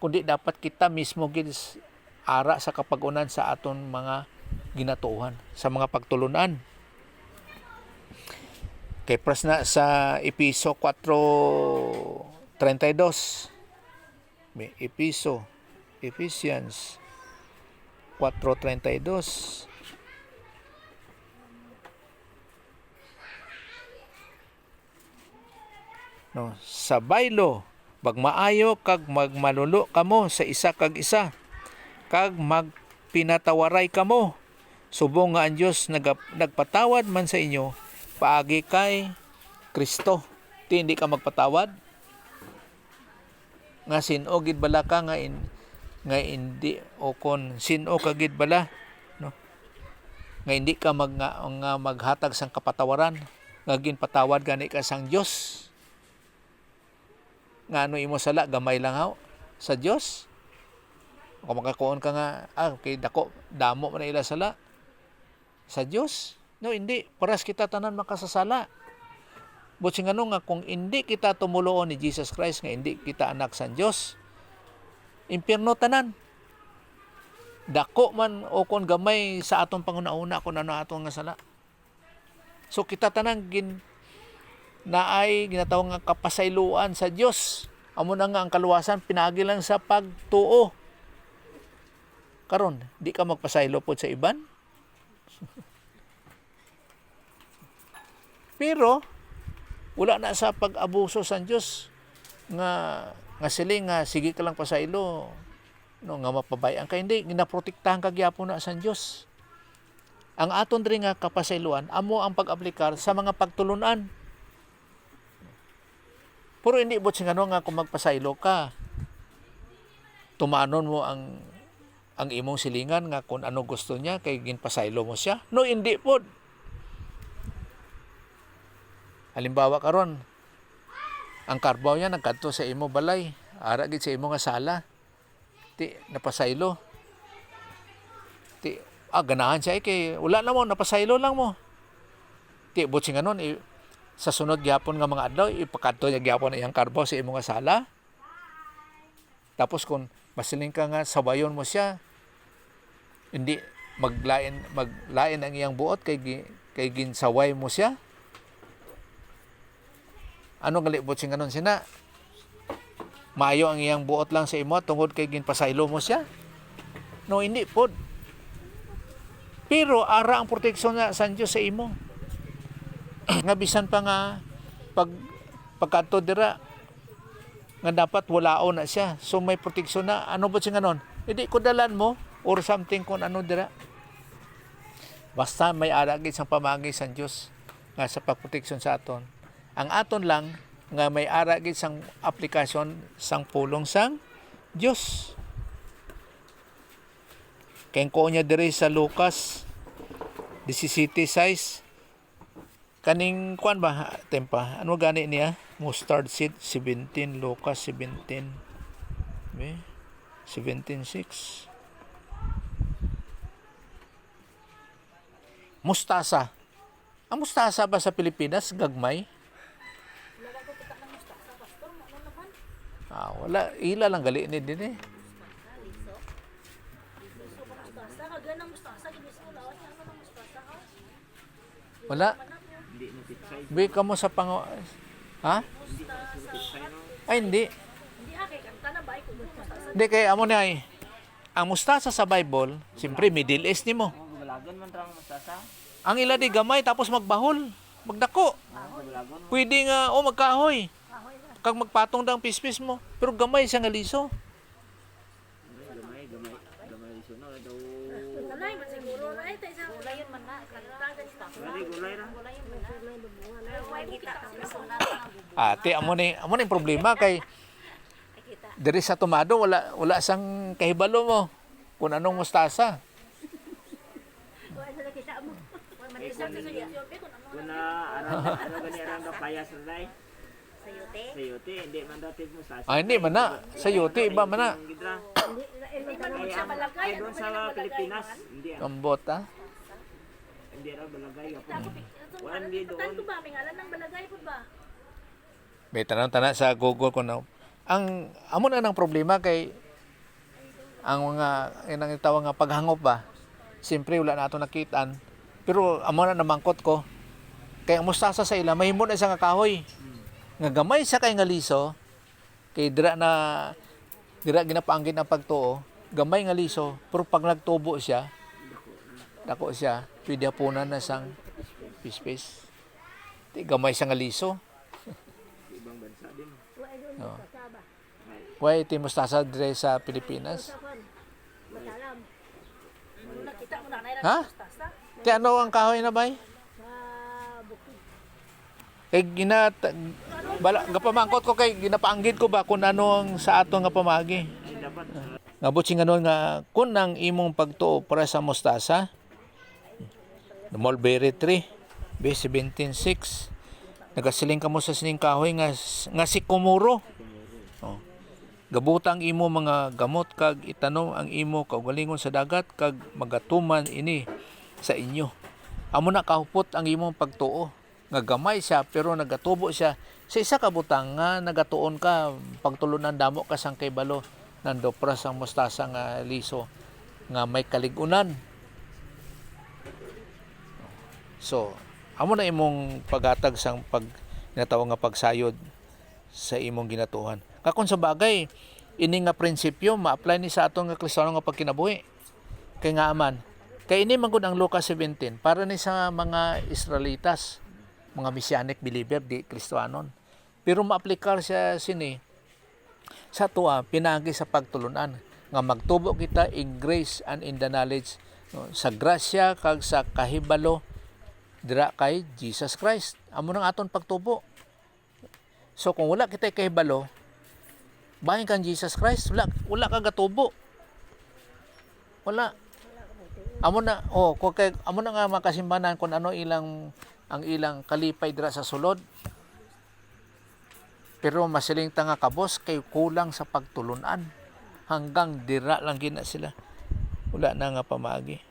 kundi dapat kita mismo gid ara sa kapagunan sa aton mga ginatuohan sa mga pagtulunan. Kay pras na sa Episo 4:32 may Ephesians 4:32 sa baylo bagmaayo kag magmalulo kamo sa isa kag isa kag magpinatawaray kamo subong nga ang Dios nagpatawad man sa inyo paagi kay Kristo. Hindi ka magpatawad nga sino gid bala ka nga hindi o kon sino ka gid bala, no, nga hindi ka maghatag sang kapatawaran nga ginpatawad gani ka sang Dios. Nga imo sala gamay lang haw sa Dios. Kung makakuon ka nga kay damo man ila sala sa Dios, no, hindi, paras kita tanan makasasala. But nga kung hindi kita tumuluon ni Jesus Christ nga hindi kita anak sa Dios, impierno tanan. Dako man o kon gamay sa atong panguna-una kung ano atong nga sala. So kita tanan naay ginatawag nga kapasayloan sa Dios. Amo na nga ang kaluwasan pinagi lang sa pagtuo. Karon, di ka magpasaylo pod sa iban. Pero wala na sa pag-abuso sa Dios nga siling nga sige ka lang pasaylo, no, nga mapabayan ka, hindi ginaprotektahan ka gyapon na sa Dios. Ang aton diri nga kapasayloan amo ang pag-aplikar sa mga pagtulunan. Pero hindi bot sing nga kung magpasaylo ka, tumanon mo ang imong silingan nga kung ano gusto niya kay ginpasaylo mo siya. No, hindi pod. Halimbawa karon, ang karbaw niya nagkadto sa imo balay, ara gid sa imo nga sala. Ti napasaylo. Ti ganahan siya kay wala na mo napasaylo lang mo. Ti butsing anon sa sunod gyapon nga mga adlaw ipakadto niya gyapon iyang karbo sa imong sala. Tapos kung masiling ka nga sabayon mo siya, hindi maglain ang iyang buot kay ginsaway mo siya. Ano gali butsing anon sina? Maayo ang iyang buot lang sa imo tungod kay ginpasaylo mo siya? No, hindi pod. Pero ara ang proteksyon nga sa Dios sa imo. Nga bisan pa nga pagkadto dira nga dapat walaon na siya. So may proteksyon na. Ano ba siya ganon? Hindi ko dalan mo or something kung ano dira. Basta may aragid sang pamagi sa Dios nga sa pagproteksyon sa aton. Ang aton lang nga may aragid sang aplikasyon sang pulong sang Dios. Kaya ko niya diri sa Lucas 17:6 kaning kuan ba tempa ano gani niya mustard seed 17 Lucas 17 17:6 mustasa. Ang mustasa ba sa Pilipinas gagmay? Wala ila lang gali ni din eh. Wala. Hindi mo pitsay. Bi ka mo sa pang ha? Hindi mo pitsay no. Ay hindi. Hindi kay amo ni ay. Ang mustasa sa Bible, siyempre Middle East nimo. Balagon man trang mustasa. Ang ila di gamay tapos magbahol, magdako. Balagon. Pwede nga magkahoy. Kag magpatong dang pispis mo, pero gamay siya nga liso. Gamay iso na daw. Gulay man siguro ay tay sa gulay yun man na kantagan sa Gulay gulay ra. gulay yun man na ay kita ang Ate amo ni problema kay diri sa Tomado wala sang kahibalo mo kung anong mustasa. wala na kita mo wala man isa sa Ethiopia kun ano Kuna ano gani ra nga payas ra dai. sa yote Sa yote hindi man dati mustasa. Hindi man na. Sa yote iba man na. Gidra. hindi man mo siya malagay Ay doon sa Pilipinas hindi Ambot ha. hindi ra balagay ako. Wala hindi doon. Tanto ba may ngalan ng balagay pud ba May tanang-tana sa Google ko na. Ang amo na ng problema kay ang mga inang tawag nga paghangop ba. Siyempre wala na ato nakitaan. Pero amo na namangkot ko. Kay ang mustasa sa ila mahimo na siya nga kahoy. Nga gamay siya kay nga liso. Kay dira ginapaanggit ang pagtuo. Gamay nga liso, pero pag nagtubo siya, dako siya, pwede hapunan na sang pispis. Di gamay siya nga liso. Ibang bansa din. Oh. Why iti mustasa dire sa Pilipinas? matalam nakita mo na nay Ha? mustasa Kaya ano ang kahoy na bay? sa bukid Kay gapamangkot ko kay ginapaanggit ko ba kung ano ang sa ato nga pamagi. Dapat Nga butsin nga nga kun ang imong pagtuo para sa mustasa. Mulberry tree B17:6 nagasiling ka mo sa sining kahoy nga si kumuro. Oh. Gabutang imo mga gamot kag itanom ang imo kaugalingon sa dagat kag magatuman ini sa inyo. Amo na kahupot ang imong pagtuo. Nga gamay siya pero nagatubo siya sa isa ka butang nga nagatuon ka pagtulunan damo ka sang kay balo nando pras ang mustasa nga liso nga may kaligunan. So, amo na imong paghatag sang ginatawag nga pagsayod sa imong ginatuhan. Kakon sa bagay, ini nga prinsipyo ma-apply ni sa aton nga Kristiyano nga pagkinabuhi. Kay nga aman, kay ini man gud ang Lucas 17 para ni sa mga Israelitas, mga messianic believer di Kristiyanon. Pero ma-aplikar siya sini sa tuwa pinagi sa pagtulunan nga magtubo kita in grace and in the knowledge sa grasya kag sa kahibalo dira kay Jesus Christ. Amo nang aton pagtubo. So kung wala kita kahibalo, bahin kang Jesus Christ, wala ka gatubo. Wala. Amo na amo na nga makasimbanan kung ano ang ilang kalipay dira sa sulod. Pero masiling tanga kabos kay kulang sa pagtulunan. hanggang dira lang gina sila. Wala na nga pamaagi.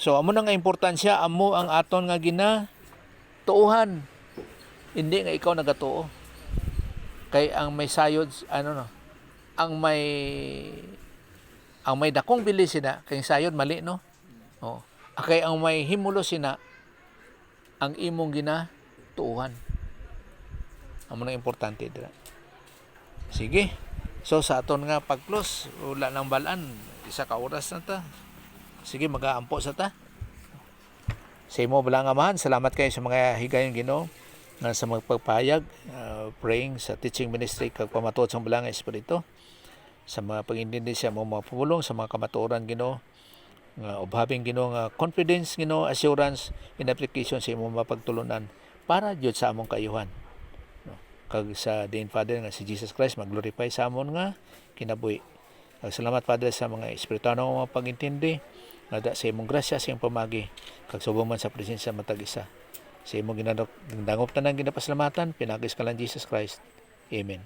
So amo na nga importansya, amo ang aton nga tuuhan. Hindi nga ikaw nagatuo. Kay ang may sayod, ang may dakong bili sina, kay sayod mali, no? Oh. Kay ang may himulo sina, ang imong tuuhan. Amo na importante dira. Sige. So sa aton nga pag-close, wala nang balaan, isa ka oras na ta. Sige, mag-aampo sa ta. Sa imo balang amahan, salamat kayo sa mga higayon Ginoo nga sa magpagpahayag, praying sa teaching ministry kag pamatuod sa balang espiritu, sa mga pag-intindi sa mga pumulong sa mga kamatuoran Ginoo, nga ubhabing Ginoo nga confidence Ginoo, assurance in application sa imong mapagtulunan para jud sa among kayuhan. No? Kag sa Diin Father nga si Jesus Christ mag-glorify sa amon nga kinabuhi. Kag salamat Father sa mga espirituano nga mga pag-intindi, nga sa imong grasya sa imong pamagi, kag subong man sa presensya matag isa. Sa imong ginadangop tanan ginapasalamatan, pinagis ka lang Jesus Christ. Amen.